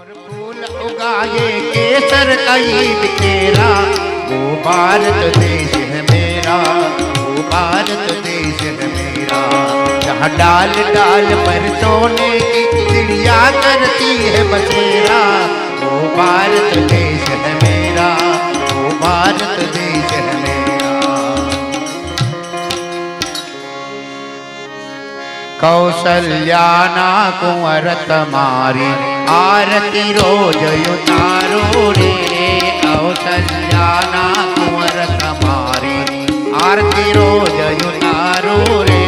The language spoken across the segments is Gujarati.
फूल उगाए केसर का ईद तेरा, वो भारत देश है मेरा, वो भारत देश है मेरा। जहाँ डाल डाल पर सोने की चिड़िया करती है बसेरा, वो भारत देश है मेरा, वो भारत देश है मेरा। कौशल्याना कुंवर तमारी आरती रोज उतारो रे, कौशल्याना कुंवर तमारी आरती रोज उतारो रे।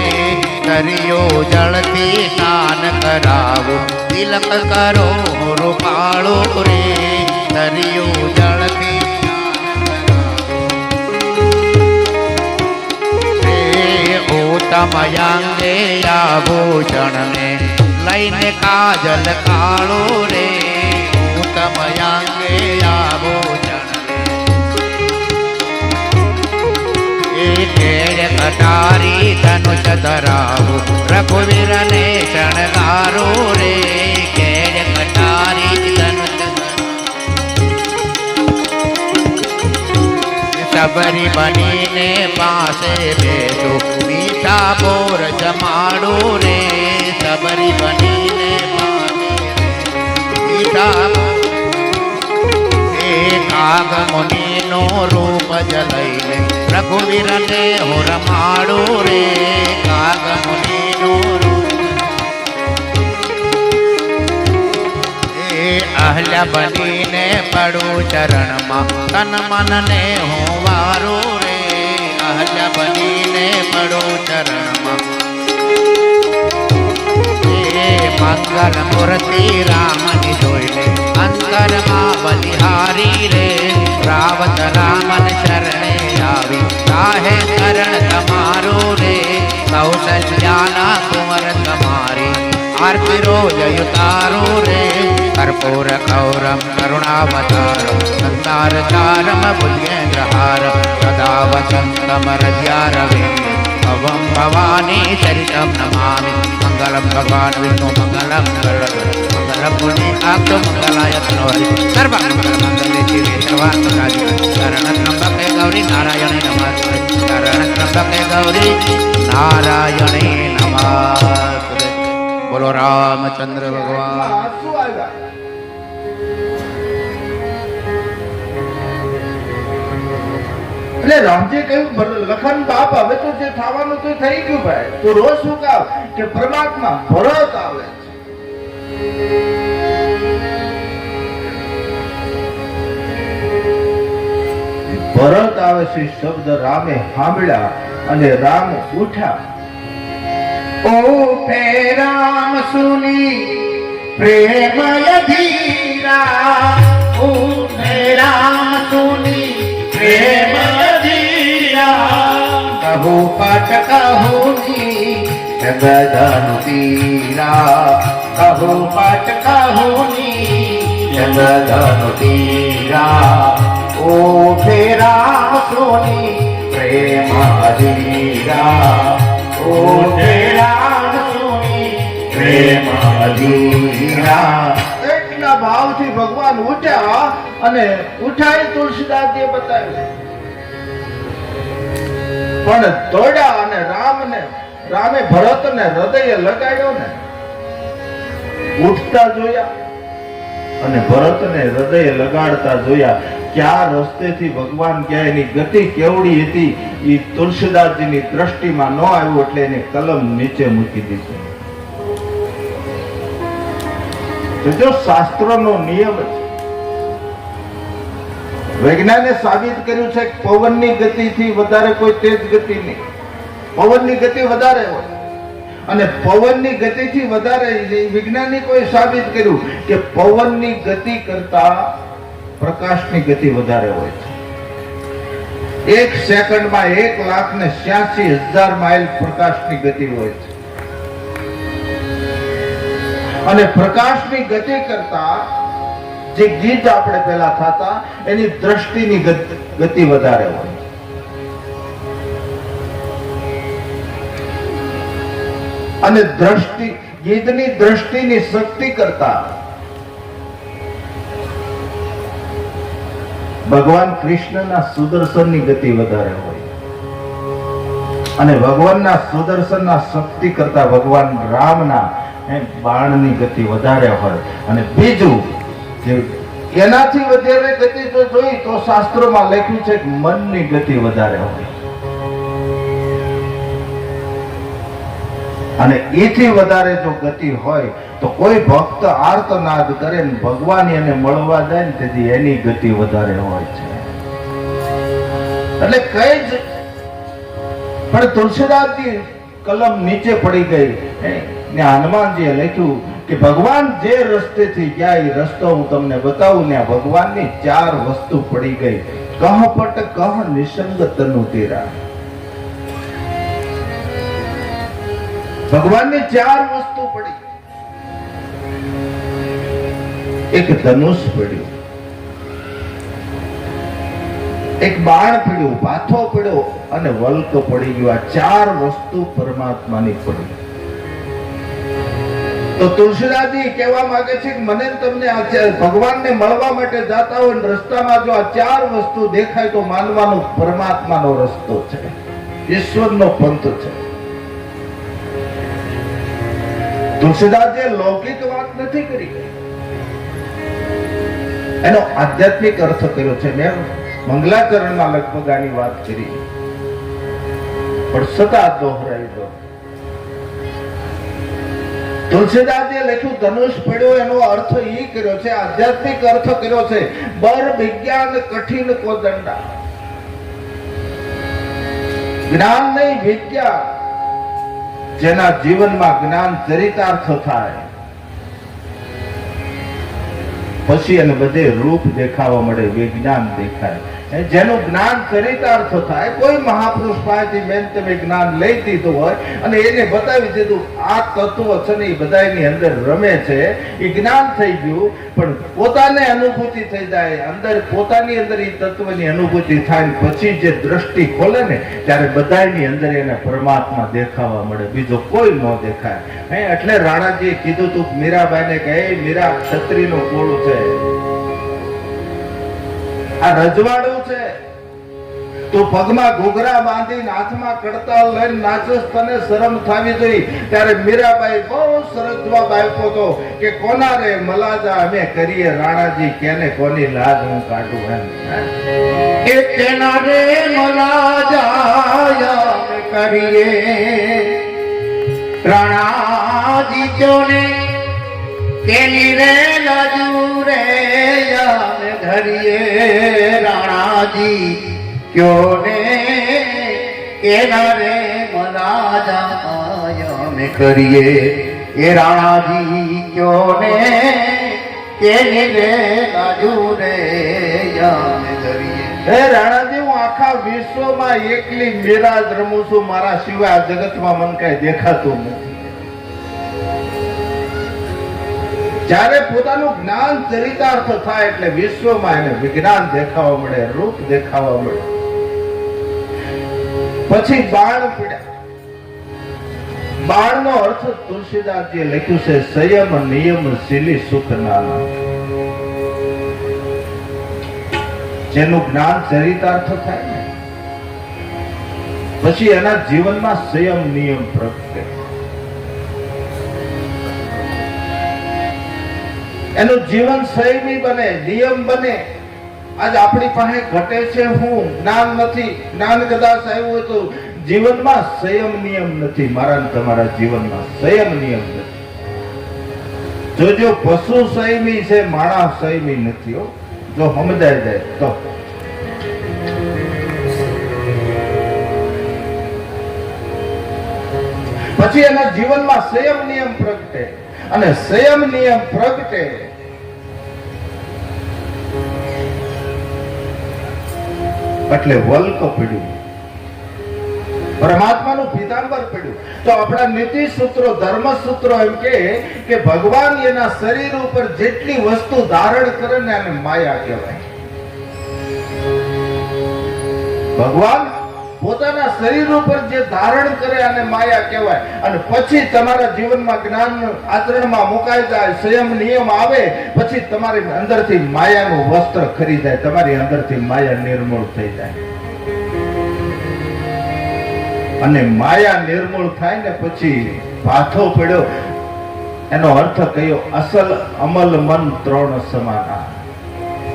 करियो जलती स्नान करावो तिलक करो रूपाळो रे, करियो जलती तमयांगे आभूषण ने लईने काजल काळो रे, तमयांगे आभूषण ने केड़ कटारी धनुष धरावो रघुवीर ने शणगारो रे, केड़ कटारी धनुष सबरी बनी ने पासे बैठो मीठा बोर जमाड़ो रे, सबरी बनी ने मीठा काग मुनि नो रूप जलैले रघुवीर ने हो रमाड़ो रे, काग मुनि नो रूप अहल्या बनी ने पड़ो चरण मा तन मन ने हो वारो रे, अहल्या बनी ने पड़ो चरण मा मंगल मूर्ति राम नि जोइले अंतर मा बलिहारी रे, रावत रामन शरणे आवी काहे शरण तमारो रे। कौशल्याना कुंवर तमारी आरती रोज उतारो रे, कर्पूर गौरम करुणावतारम संसार तारम बुद्ध्येन्द्रहारम सदा वसंतम हृदयारविंद भवं भवानी चरितं नमामि। मंगलम भगवान विष्णु मंगलम गरुड़ मंगलम पुण्यकाक्षो मंगलाय तनोहरि सर्वमंगल मंगले शिवे सर्वार्थसाधिके शरणत्र्यंबके गौरी नारायणे नमस्ते, शरणत्र्यंबके गौरी नारायणे नमस्ते। बोलो रामचंद्र भगवान। એટલે રામજી કહ્યું લખન બાપ હવે તો જે થવાનું તો થઈ ગયું ભાઈ, તું રોજ શું કાવ કે પરમાત્મા ભરત આવે છે, ભરત આવે છે શબ્દ રામે સાંભળ્યા અને રામ ઉઠ્યા। ओ पे राम सुनी प्रेमय धीरा, ओ पे राम सुनी प्रेमय धीरा। कहू पाठ कहूनी जगदनु तीरा, कहू पाठ कहूनी जगदनु तीरा। ओ पे राम सुनी प्रेमय धीरा, ओ એટલા ભાવથી ભગવાન ઉઠ્યા અને ઉઠાઈ તુલસીદાસજીએ બતાવ્યું, પણ દોડ્યા અને રામે ભરતને હૃદય લગાડ્યો ને ઉઠતા જોયા અને ભરતને હૃદય લગાડતા જોયા। ક્યાં રસ્તેથી ભગવાન ગયા એની ગતિ કેવડી હતી એ તુલસીદાસજીની દ્રષ્ટિમાં ન આવ્યું એટલે એને કલમ નીચે મૂકી દીધો। જો શાસ્ત્રનો નિયમ છે, વૈજ્ઞાનિકે સાબિત કર્યું છે કે પવનની ગતિથી વધારે કોઈ તેજ ગતિ નહીં, પવનની ગતિ વધારે હોય અને પવનની ગતિથી વધારે વૈજ્ઞાનિકોએ સાબિત કર્યું કે પવનની ગતિ કરતા પ્રકાશની ગતિ વધારે હોય છે। 1 સેકન્ડમાં 1,86,000 માઇલ પ્રકાશની ગતિ હોય છે અને પ્રકાશની ગતિ કરતા જે ગીત આપણે પહેલા થતા એની દ્રષ્ટિની ગતિ વધારે હોય। અને દ્રષ્ટિ ગીતની દ્રષ્ટિની શક્તિ કરતા ભગવાન કૃષ્ણના સુદર્શનની ગતિ વધારે હોય અને ભગવાનના સુદર્શનના શક્તિ કરતા ભગવાન રામના બાણની ગતિ વધારે હોય. અને બીજું કે એનાથી વધારે ગતિ જો જોઈ તો શાસ્ત્રોમાં લખ્યું છે કે મનની ગતિ વધારે હોય અને એથી વધારે જો ગતિ હોય તો કોઈ ભક્ત આર્તનાદ કરે ને ભગવાન એને મળવા જાય ને તેથી એની ગતિ વધારે હોય છે. એટલે કઈ જ પણ તુલસીદાસજી કલમ નીચે પડી ગઈ ને હનુમાનજીએ લખ્યું કે ભગવાન જે રસ્તેથી ગયા એ રસ્તો હું તમને બતાવું ને ભગવાનની 4 વસ્તુ પડી ગઈ. કહ પટ કહ નિસંગ તનુ તેરા. ભગવાનની 4 વસ્તુ પડી. એક ધનુષ પડ્યું, એક બાણ પડ્યું, પાથો પડ્યો અને વલ્ક પડી ગયો. આ 4 વસ્તુ પરમાત્માની પડી. તો તુલસીદાસજી કહેવા માંગે છે કે મને તમને આ ભગવાનને મળવા માટે જાતા હોય રસ્તામાં જો આ 4 વસ્તુ દેખાય તો માનવાનું પરમાત્માનો રસ્તો છે, ઈશ્વરનો પંથ છે. તુલસીદાસજીએ લૌકિક વાત નથી કરી, એનો આધ્યાત્મિક અર્થ કર્યો છે. મેં મંગલાચરણમાં લગભગ આની વાત કરી પણ સદા દોહરાઈ દો. તુલસીદાસજીએ લખ્યું ધનુષ પડ્યો એનો અર્થ એ કર્યો છે, આધ્યાત્મિક અર્થ કર્યો છે બર વિજ્ઞાન કઠિન કો દંડા. જ્ઞાન નહીં વિજ્ઞાન, જેના જીવનમાં જ્ઞાન ચરિતાર્થ થાય પછી એને બધે રૂપ દેખાવા મળે, વિજ્ઞાન દેખાય. જેનું જ્ઞાન ચરિતાર્થ થાય, કોઈ મહાપુરુષ પાસેથી મેં તમે જ્ઞાન લઈ દીધું હોય અને એને બતાવી દીધું આ તત્વ છે ને એ બધાની અંદર રમે છે, એ જ્ઞાન થઈ ગયું. પણ પોતાને અનુભૂતિ થઈ જાય, અંદર પોતાની અંદર એ તત્વની અનુભૂતિ થાય પછી જે દ્રષ્ટિ ખોલે ને ત્યારે બધાની અંદર એને પરમાત્મા દેખાવા મળે, બીજો કોઈ ન દેખાય. એટલે રાણાજીએ કીધું તું મીરાબાઈને કે મીરા ક્ષત્રિયનું કોળું છે, આ રજવાડું છે, તું પગમાં ઘૂઘરા બાંધીને હાથમાં કડતાલ લઈને નાચસ, તને શરમ થવી જોઈએ. ત્યારે મીરાબાઈ બહુ સરસ જવાબ આપ્યો હતો કે કોના રે મલાજા અમે કરીએ રાણાજી, કેને કોની લાજ હું કાઢું. એમ એ કેના રે મલાજા અમે કરીએ રાણાજી, ક્યોને કેની રે લાજુ રે અમે ધરીએ રાણાજી, ક્યોને કેના રે મલાજા અમે કરીએ એ રાણાજી, ક્યોને કેની રે લાજુ રે અમે ધરીએ. હે રાણાજી, હું આખા વિશ્વમાં એકલી મીરા જ રમું છું, મારા સિવાય આ જગતમાં મને કઈ દેખાતું નથી. જ્યારે પોતાનું જ્ઞાન ચરિતાર્થ થાય એટલે વિશ્વમાં એને વિજ્ઞાન દેખાવા મળે, રૂપ દેખાવા મળે. પછી બાણ પડ્યા. બાણનો અર્થ તુલસીદાસજીએ લખ્યું છે સંયમ નિયમ શીલી સુખ નાના. જેનું જ્ઞાન ચરિતાર્થ થાય ને પછી એના જીવનમાં સંયમ નિયમ પ્રગટે, એનું જીવન સંયમી બને, નિયમ બને. આજ આપણી પાસે ઘટે છે હું જ્ઞાન નથી, જ્ઞાન કદાચ આવ્યું હોય તો જીવનમાં સંયમ નિયમ નથી. મારા તમારા જીવનમાં સંયમ નિયમ નથી. જો પશુ સંયમી છે, માણસ સંયમી નથી. જો સમજાય જાય તો પછી એના જીવનમાં સંયમ નિયમ પ્રગટે અને સંયમ નિયમ પ્રગટે એટલે વલ્ક પડ્યું, પરમાત્માનું પીતાંબર પડ્યું. તો આપણા નીતિ સૂત્રો, ધર્મ સૂત્રો એમ કે ભગવાન એના શરીર ઉપર જેટલી વસ્તુ ધારણ કરે ને એને માયા કહેવાય. ભગવાન પોતાના શરીર ઉપર જે ધારણ કરે અને માયા કહેવાય. અને પછી તમારા જીવનમાં જ્ઞાન આચરણમાં મુકાઈ જાય, સંયમ નિયમ આવે, પછી તમારી અંદરથી માયાનું વસ્ત્ર ખરી જાય, તમારી અંદરથી માયા નિર્મૂળ થઈ જાય. અને માયા નિર્મૂળ થાય ને પછી પાથો પડ્યો, એનો અર્થ કયો? અસલ અમલ મન ત્રણ સમાના.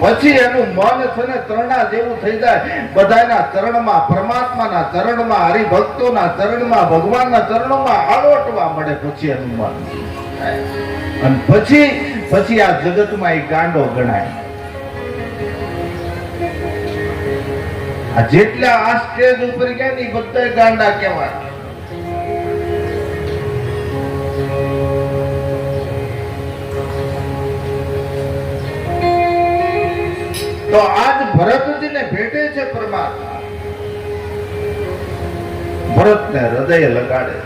પછી એનું મન છે ને ત્રણા જેવું થઈ જાય, બધાના ચરણમાં, પરમાત્માના ચરણમાં, હરિભક્તોના ચરણમાં, ભગવાનના ચરણોમાં આળોટવા મળે. પછી એનું મન અને પછી આ જગતમાં એ ગાંડો ગણાય. આ જેટલા આ સ્ટેજ ઉપર ગયા ને બધા ગાંડા કહેવાય. તો આજ ભરતજીને ભેટે છે પરમાત્મા. ભરતને હૃદય લગાડે.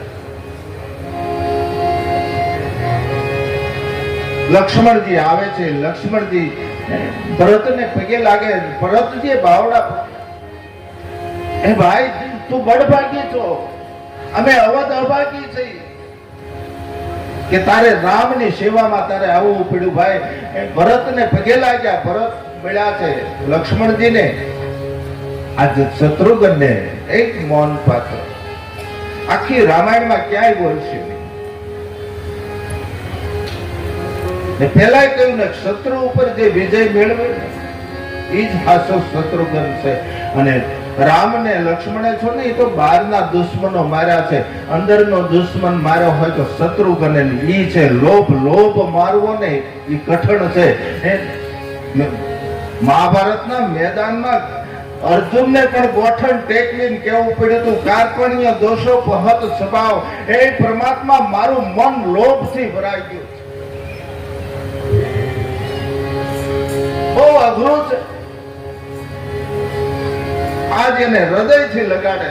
લક્ષ્મણજી આવે છે. લક્ષ્મણજી ભરતને પગે લાગે. ભરતજી બાવડા, એ ભાઈ તું બળભાગી છો, અમે અવધ અભાગી છીએ કે તારે રામની સેવામાં તારે આવવું પડ્યું. ભાઈ ભરતને પગે લાગ્યા. ભરત મળ્યા છે લક્ષ્મણજીને. આજે શત્રુઘ્નને એક મૌન પાત્ર આખી રામાયણમાં ક્યાંય બોલશે ને. પહેલા કહ્યું ને, શત્રુ ઉપર જે વિજય મેળવે ને એ જ હાસો શત્રુઘ્ન છે. અને રામ ને લક્ષ્મણે છો ને, એ તો બહારના દુશ્મનો માર્યા છે, અંદરનો દુશ્મન માર્યો હોય તો શત્રુઘ્ન ઈ છે. લોભ મારવો ને એ કઠણ છે. મહાભારતના મેદાનમાં અર્જુનને પણ ગોઠણ ટેકવીને કેવું પડ્યું હતું, કાર્પણ્ય દોષો પહત સ્વભાવ. એ પરમાત્મા, મારું મન લોભથી ભરાઈ ગયું. બહુ અઘરું છે. આજ એને હૃદયથી લગાડે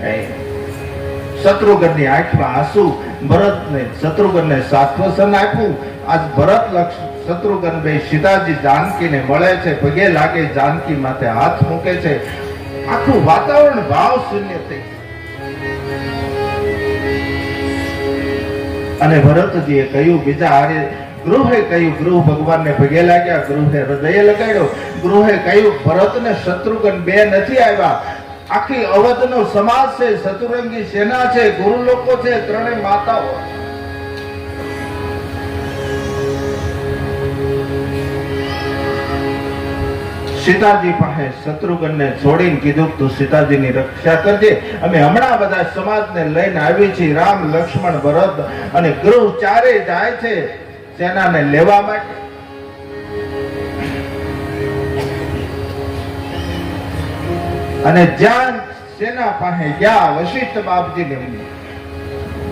છે. શત્રુઘ્નની આંખમાં આંસુ. ભરતને શત્રુઘ્નને સાત્વસન આપ્યું. આજ ભરત શત્રુઘ્ન બે સીતાજી જાનકીને મળે છે, પગે લાગે, જાનકી માથે હાથ મૂકે છે. આખું વાતાવરણ ભાવ શૂન્ય થઈ ગયું. અને ભરતજીએ કહ્યું, બીજા હારે ગૃહે કહ્યું, ગૃહ ભગવાનને પગે લાગ્યા, ગૃહે હૃદય લગાડ્યો. ગૃહે કહ્યું, ભરતને શત્રુઘ્ન બે નથી આવ્યા, આખી અવધનો સમાજ છે, ચતુરંગી સેના છે, ગુરુ લોકો છે, ત્રણેય માતાઓ. સીતાજી પાસે શત્રુઘ્નને છોડીને કીધું, તું સીતાજીની રક્ષા કરજે, અમે હમણાં બધા સમાજને લઈને આવી છીએ. રામ, લક્ષ્મણ, ભરત અને ગૃહ ચારે જાય છે સેનાને લેવા માટે. અને જ્યાં સેના પાસે ગયા, વશિષ્ઠ બાપજીને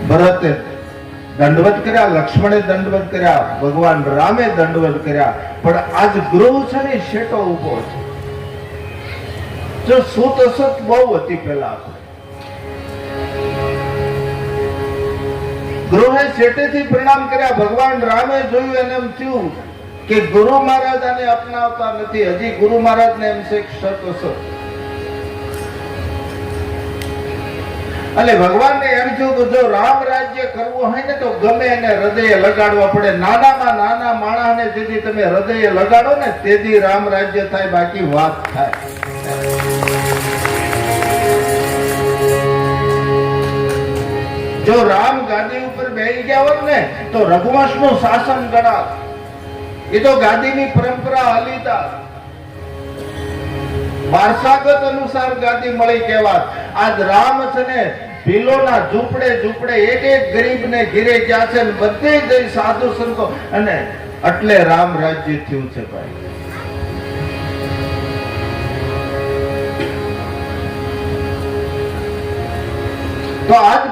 ભરતે દંડવત કર્યા, લક્ષ્મણે દંડવત કર્યા, ભગવાન રામે દંડવત કર્યા. પણ આજ ગૃહ છે ને શેટો ઉભો છે. જો સુત અસત બહુ હતી પેલા. ગૃહે શેટેથી પ્રણામ કર્યા. ભગવાન રામે જોયું એને એમ થયું કે ગુરુ મહારાજ આને અપનાવતા નથી. હજી ગુરુ મહારાજને એમ છે સત અસત. એટલે ભગવાનને એમ થયું કે જો રામ રાજ્ય કરવું હોય ને તો ગમે એને હૃદય લગાડવા પડે. નાનામાં નાના માણસને જેથી તમે હૃદય લગાડો ને તેથી રામ રાજ્ય થાય, બાકી વાત થાય. જો રામ ગાદી ઉપર બેસી ગયા હોત ને તો રઘુવંશનું શાસન ગણાત. એ તો ગાદીની પરંપરા હલીતા, વારસાગત અનુસાર ગાદી મળી કહેવાત. આજ રામ છે ને ભીલોના ઝૂંપડે ઝૂંપડે એક એક ગરીબને ઘેરે ગયા છે, બધે જઈ સાધુ સંતો, અને એટલે રામ રાજ્ય થયું છે. ભાઈ તો આજ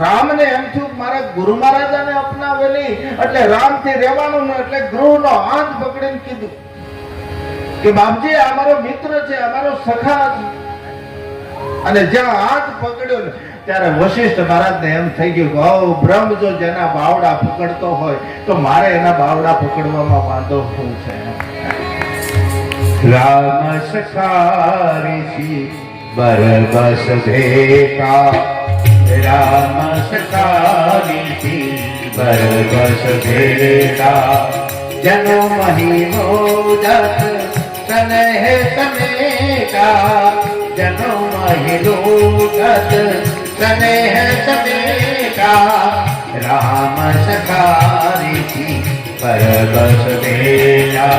રામને એમ થયું મારા ગુરુ મહારાજાને અપનાવેલી એટલે રામથી રહેવાનું ને, એટલે ગૃહનો હાથ પકડીને કીધું કે બાપજી આ અમારો મિત્ર છે, અમારો સખા છે. અને જ્યાં હાથ પકડ્યો ને ત્યારે વશિષ્ઠ મહારાજને એમ થઈ ગયું કે ઓ બ્રહ્મ જો જેના બાવડા પકડતો હોય તો મારે એના બાવડા પકડવામાં વાંધો શું છે. રામ સખા ઋષિ बरबस भेटा राम सकारी थी बरबस भेटा जनो महिमो दत स्नेह समेटा जनो महिलो दत स्नेह समेटा राम सकारी थी बरबस भेटा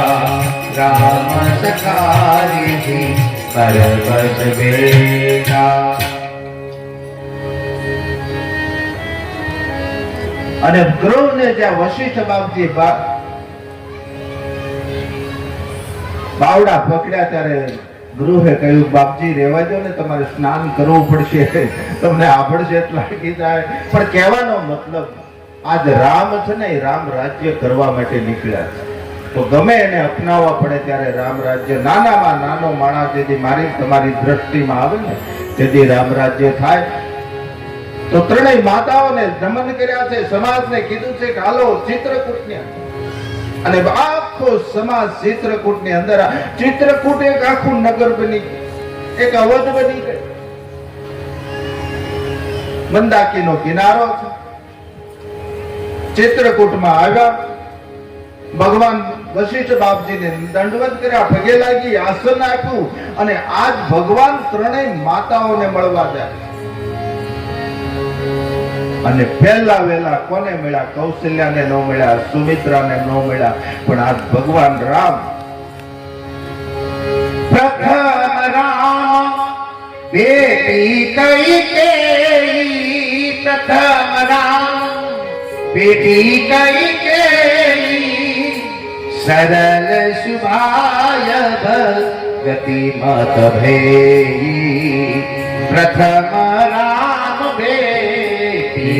राम सकारी थी बरबस भेटा। અને ગૃહને જ્યાં વશિષ્ઠ બાપજી બાવડા પકડ્યા ત્યારે ગૃહે કહ્યું બાપજી રહેવા દો ને, તમારે સ્નાન કરવું પડશે, તમને આવડશે એટલા લાગી જાય. પણ કહેવાનો મતલબ આજ રામ છે ને એ રામ રાજ્ય કરવા માટે નીકળ્યા છે, તો ગમે એને અપનાવવા પડે ત્યારે રામ રાજ્ય નાનામાં નાનો માણસ જેથી મારી તમારી દ્રષ્ટિમાં આવે ને તેથી રામ રાજ્ય થાય. તો ત્રણેય માતાઓને નમન કર્યા છે, સમાજને કીધું છે કે હાલો ચિત્રકૂટને, અને આખો સમાજ ચિત્રકૂટની અંદર. ચિત્રકૂટ એક આખું નગર બની ગયું, એક અવધ બની ગઈ. મંદાકીનો કિનારો છે. ચિત્રકૂટમાં આવ્યા, ભગવાન વશિષ્ઠ બાપજીને દંડવત કર્યા, પગે લાગી, આસન આપ્યું, અને આજ ભગવાન ત્રણેય માતાઓને મળવા જાય. અને પહેલા વેલા કોને મળ્યા? કૌશલ્યાને ન મળ્યા, સુમિત્રાને ન મળ્યા, પણ આજ ભગવાન રામ. प्रथम राम बेटी कैकेयी प्रथम राम बेटी कैकेयी सरल शुभाय गति मत भेई प्रथम राम बेटी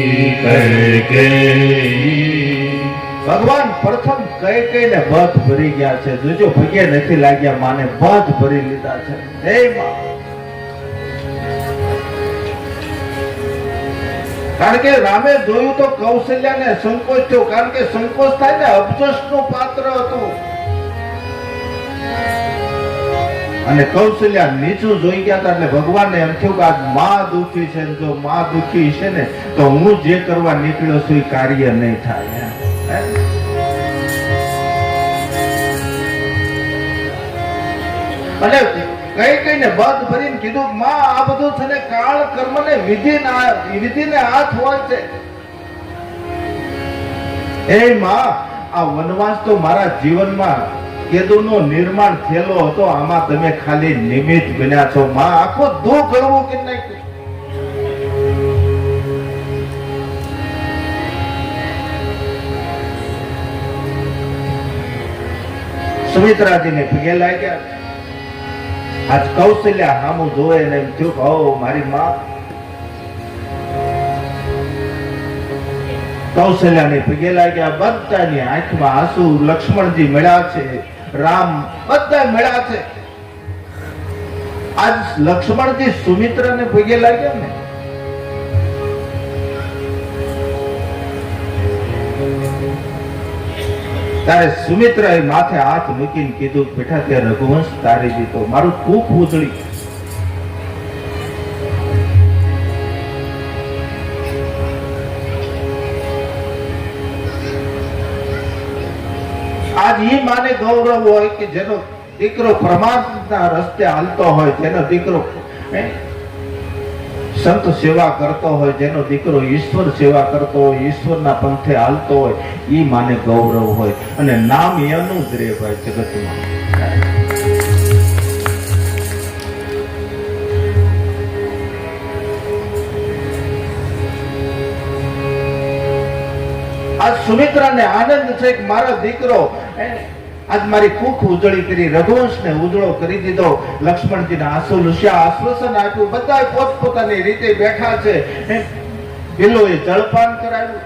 कैकेयी। ભગવાન પ્રથમ કઈ કઈને બધ ભરી ગયા છે. જોજો ભગે નથી લાગ્યા, માને બધ ભરી લીધા છે. હે માં, કારણ કે રામે જોયું તો કૌશલ્યાને સંકોચ થયો, કારણ કે સંકોચ થાય ને અબજસનું પાત્ર હતું. અને કૌશલ્યા નીચું જોઈ ગયા હતા એટલે ભગવાનને એમ થયું કે આજ માં દુખી છે, જો માં દુખી છે ને તો હું જે કરવા નીકળ્યો છું એ કાર્ય નહીં થાય. અને કઈ કઈને બધ ભરીને કીધું માં આ બધું છે ને કાળ કર્મ ને વિધિને હાથ હોય છે. એ માં, આ વનવાસ તો મારા જીવનમાં કેદુનો નિર્માણ થયેલો હતો, આમાં તમે ખાલી નિમિત્ત બન્યા છો. માં આખો દુઃખ હળવું કે નાખ્યું. સુમિત્રાજીને પગે લાગ્યા. આજ કૌશલ્યા સામું જોવે ને એમ થયું કે ઓ મારી માં. કૌશલ્યાને પગે લાગ્યા. બધાની આંખમાં આંસુ. લક્ષ્મણજી મળ્યા છે, રામ બધા મળ્યા છે. આજ લક્ષ્મણજી સુમિત્રાને પગે લાગ્યા ને ત્યારે સુમિત્રાએ માથે હાથ મૂકીને કીધું બેટા તે રઘુવંશ તારી દીધો, મારું કૂપ ઉજળી. આજ એ માને ગૌરવ હોય કે જેનો દીકરો પરમાત્માના રસ્તે હાલતો હોય, જેનો દીકરો સંત સેવા કરતો હોય, જેનો દીકરો ઈશ્વર સેવા કરતો હોય, ઈશ્વરના પંથે હાલતો હોય, ઈ માને ગૌરવ હોય. અને નામ એનું જ રે ભાઈ જગતમાં. આજ સુમિત્રાને આનંદ છે કે મારો દીકરો આજ મારી કુખ ઉજળી કરી, રઘુવંશને ઉજળો કરી દીધો. લક્ષ્મણજીને આંસુ લુસ્યા, આશ્વાસન આપ્યું. બધા પોતપોતાની રીતે બેઠા છે. પેલોએ જળપાન કરાવ્યું.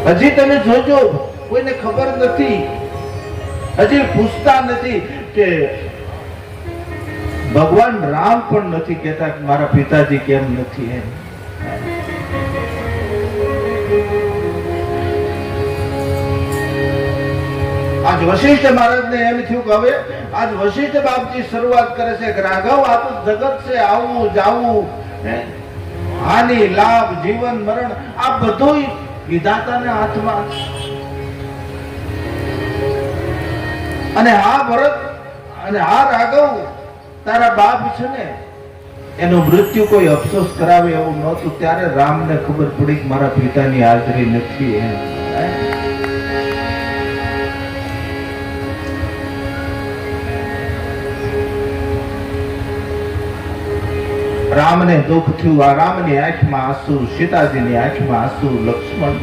હજી તમે જોજો, કોઈને ખબર નથી, હજી પૂછતા નથી કે ભગવાન રામ પણ નથી કહેતા કે મારા પિતાજી કેમ નથી એમ. આજ વશિષ્ઠ મહારાજને એમ થયું કે હવે આજ વશિષ્ઠ બાપજી શરૂઆત કરે છે કે રાઘવ આ તો જગત છે, આવું જાવું, હાનિ લાભ જીવન મરણ આ બધું વિધાતાના હાથમાં છે. અને આ ભરત અને આ રાઘવ તારા બાપ છે ને એનું મૃત્યુ કોઈ અફસોસ કરાવે એવું નહોતું. ત્યારે રામને ખબર પડી કે મારા પિતાની હાજરી નથી એમ. રામને દુઃખ થયું. આ રામની આંખમાં આંસુ, સીતાજીની આંખમાં આંસુ, લક્ષ્મણ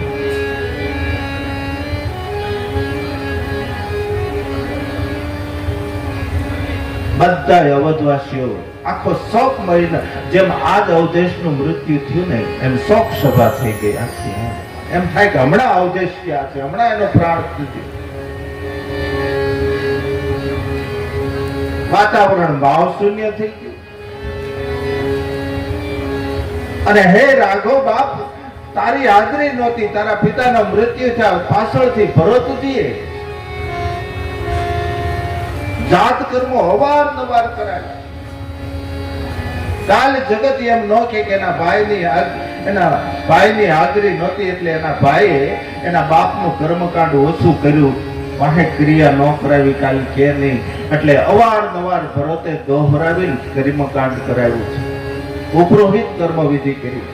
બધા અવધવાસીઓ આખો શોક મહિના જેમ આજ અવધેશનું મૃત્યુ થયું ને એમ શોક સભા થઈ ગઈ આખી. એમ થાય કે હમણાં અવધેશ ગયા છે, હમણાં એનો પ્રાણ થયો. વાતાવરણ ભાવ શૂન્ય થઈ ગયું. અને હે રાઘવ બાપ, તારી હાજરી નહોતી, તારા પિતાના મૃત્યુ થયા, પાછળથી ભરતજીએ જાત કર્મો અવારનવાર કરાય. કાલ જગત એમ ન કે એના ભાઈની હાજરી નહોતી એટલે એના ભાઈએ એના બાપનું કર્મકાંડ ઓછું કર્યું, વાહે ક્રિયા ન કરાવી કાલ કે નહીં. એટલે અવારનવાર ભરતે દોહરાવીને કર્મકાંડ કરાવ્યું છે, ઉપરોહિત કર્મ વિધિ કરી.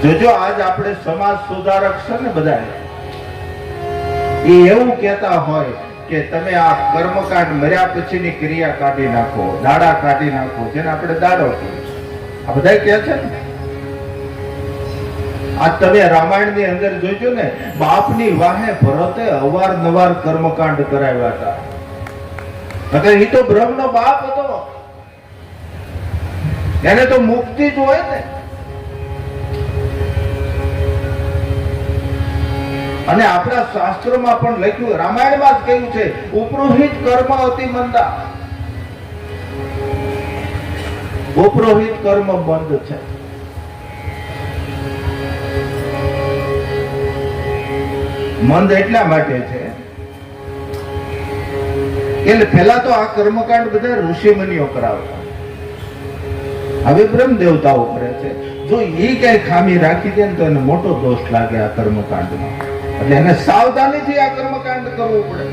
જોજો આજ આપણે સમાજ સુધારક છે ને બધા એ એવું કહેતા હોય કે તમે આ કર્મકાંડ મર્યા પછીની ક્રિયા કાઢી નાખો, દાડા કાઢી નાખો, જેને આપણે દાડો કહીએ. આ બધા કહે છે ને. આ તમે રામાયણની અંદર જોજો ને, બાપની વાહે ભરતે અવારનવાર કર્મકાંડ કરાવ્યા હતા. નકર એ તો બ્રહ્મનો બાપ હતો, એને તો મુક્તિ જ હોય ને. અને આપણા શાસ્ત્રોમાં પણ લખ્યું, રામાયણમાં જ કહ્યું છે, ઉપરોહિત કર્મ અતિ મંદા. ઉપરોહિત કર્મ બંધ છે. મંદ એટલા માટે છે કે પહેલા તો આ કર્મકાંડ બધા ઋષિ મુનિઓ કરાવતા, હવે બ્રહ્મ દેવતાઓ કરે છે. જો એ કઈ ખામી રાખી દે ને તો એને મોટો દોષ લાગે આ કર્મકાંડમાં. એટલે એને સાવધાનીથી આ કર્મકાંડ કરવું પડે.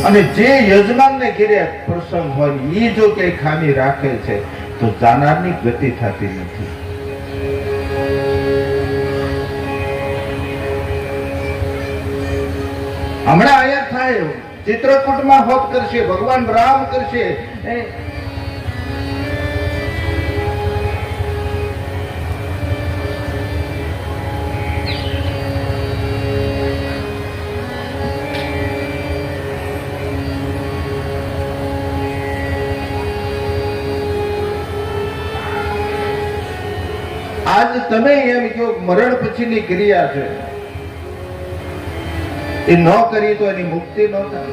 અને જે યજમાનને ઘેરે પ્રસંગ હોય એ જો કઈ ખામી રાખે છે તો જાનારની ગતિ થતી નથી. હમણાં અહીંયા થાય ચિત્રકૂટમાં હોત કરશે, ભગવાન રામ કરશે. આજ તમે એમ કહો મરણ પછીની ક્રિયા છે એ ન કરી તો એની મુક્તિ ન થાય.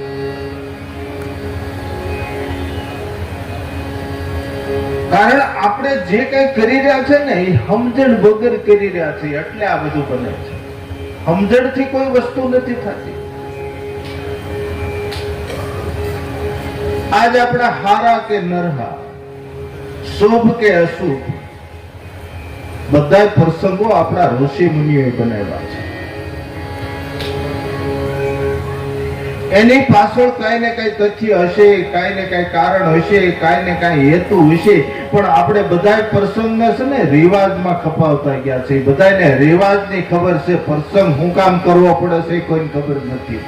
કારણ આપણે જે કઈ કરી રહ્યા છે ને એ સમજણ વગર કરી રહ્યા છે, એટલે આ બધું બને છે. સમજણથી કોઈ વસ્તુ નથી થતી. આજ આપણા હારા કે નરહા, શુભ કે અશુભ, બધા પ્રસંગો આપણા ઋષિ મુનિઓએ બનાવ્યા છે. એની પાછળ કઈ ને કઈ તથ્ય હશે, કઈ ને કઈ કારણ હશે, કઈ ને કઈ હેતુ હશે. પણ આપણે બધા પ્રસંગને છે ને રિવાજમાં ખપાવતા ગયા છે. બધાને રિવાજની ખબર છે, પ્રસંગ હું કામ કરવો પડે છે કોઈને ખબર નથી.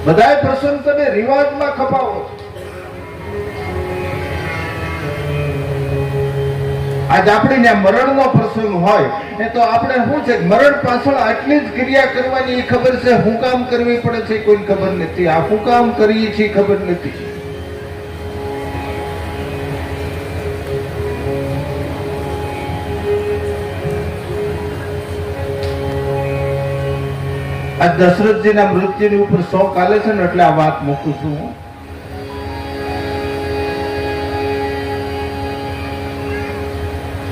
બધા પ્રસંગ તમે રિવાજમાં ખપાવો છો. આજ આપણી ત્યાં મરણનો પ્રસંગ હોય એ તો આપણે શું છે, મરણ પાછળ આટલી જ ક્રિયા કરવાની ખબર છે, હું કામ કરવી પડે છે કોઈને ખબર નથી. આ હું કામ કરીએ છીએ ખબર નથી. આ દશરથજીના મૃત્યુની ઉપર શોક ચાલે છે ને એટલે આ વાત મૂકું છું હું.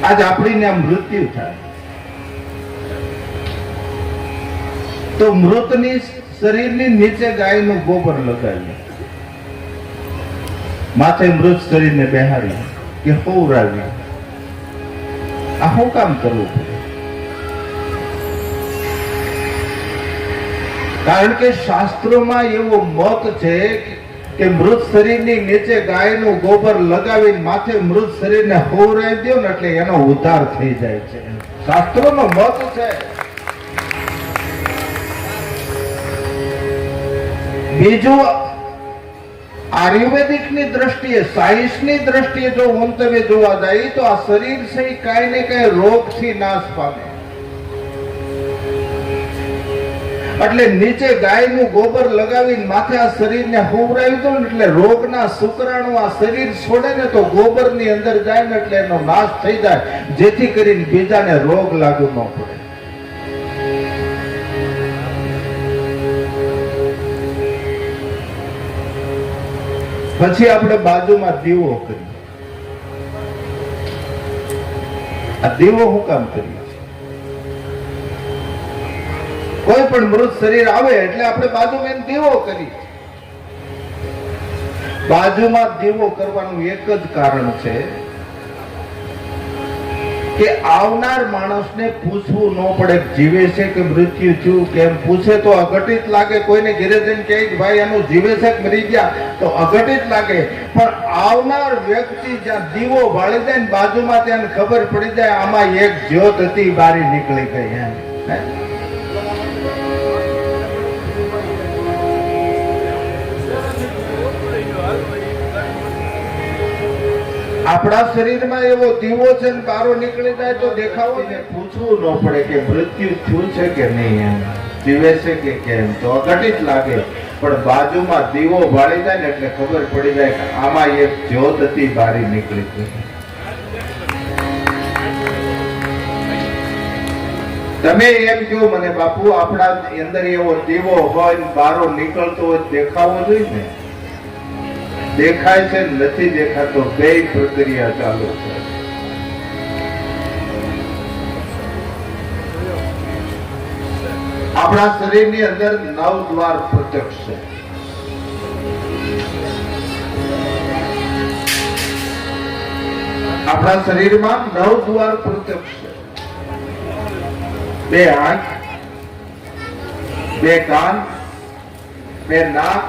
આજ આપણી ને મૃત્યુ થાય તો મૃતની શરીરની નીચે ગાયનું ગોબર લગાવ્યું, માથે મૃત શરીરને બેહાડી કે હોવરાવી. આ શું કામ કરવું પડે? કારણ કે શાસ્ત્રોમાં એવો મત છે કે મૃત શરીરની નીચે ગાયનું ગોબર લગાવીને માથે મૃત શરીરને હોવરાવી દો ને એટલે એનો ઉદ્ધાર થઈ જાય છે. શાસ્ત્રોનો મત છે. બીજું, આયુર્વેદિક ની દ્રષ્ટિએ, સાયન્સ ની દ્રષ્ટિએ જો મંતવ્ય જોવા જાય તો આ શરીર છે કઈ ને કઈ રોગ થી નાશ પામે. એટલે નીચે ગાયનું ગોબર લગાવીને માથે આ શરીરને હોવરાવી દો ને એટલે રોગના શુક્રાણુ આ શરીર છોડે ને તો ગોબરની અંદર જાય ને એટલે એનો નાશ થઈ જાય, જેથી કરીને બીજાને રોગ લાગુ ન પડે. પછી આપણે બાજુમાં દીવો કરીએ. આ દીવો શું કામ કરીએ? કોઈ પણ મૃત શરીર આવે એટલે આપણે બાજુમાં દીવો કરીએ. બાજુમાં દીવો કરવાનું એક જ કારણ છે કે આવનાર માણસને પૂછવું ન પડે જીવે છે કે મૃત્યુ થયું. કેમ પૂછે તો અઘટિત લાગે. કોઈને ઘરે જઈને કહે કે ભાઈ એનું જીવે છે કે મરી ગયા તો અઘટિત લાગે. પણ આવનાર વ્યક્તિ જ્યાં દીવો બાળી જાય ને બાજુમાં ત્યાં ખબર પડી જાય આમાં એક જ્યોત હતી, બારી નીકળી ગઈ. આપણા શરીરમાં એવો દીવો છે ને બારો નીકળી જાય તો દેખાવો ને પૂછવું ન પડે કે મૃત્યુ થયું છે કે નહીં, જીવે છે કે કેમ, તો અઘટિત લાગે. પણ બાજુમાં દીવો બાળી જાય ને એટલે ખબર પડી જાય કે આમાં એક જ્યોત હતી, બારી નીકળી ગઈ. તમે એમ કહો મને બાપુ આપણા અંદર એવો દીવો હોય બારો નીકળતો હોય દેખાવો જોઈએ ને. દેખાય છે નથી દેખાતો, બે પ્રક્રિયા ચાલુ છે. આપણા શરીરની અંદર 9 દ્વાર પ્રત્યક્ષ છે. આપણા શરીરમાં 9 દ્વાર પ્રત્યક્ષ છે. 2 આંખ, 2 કાન, 2 નાક,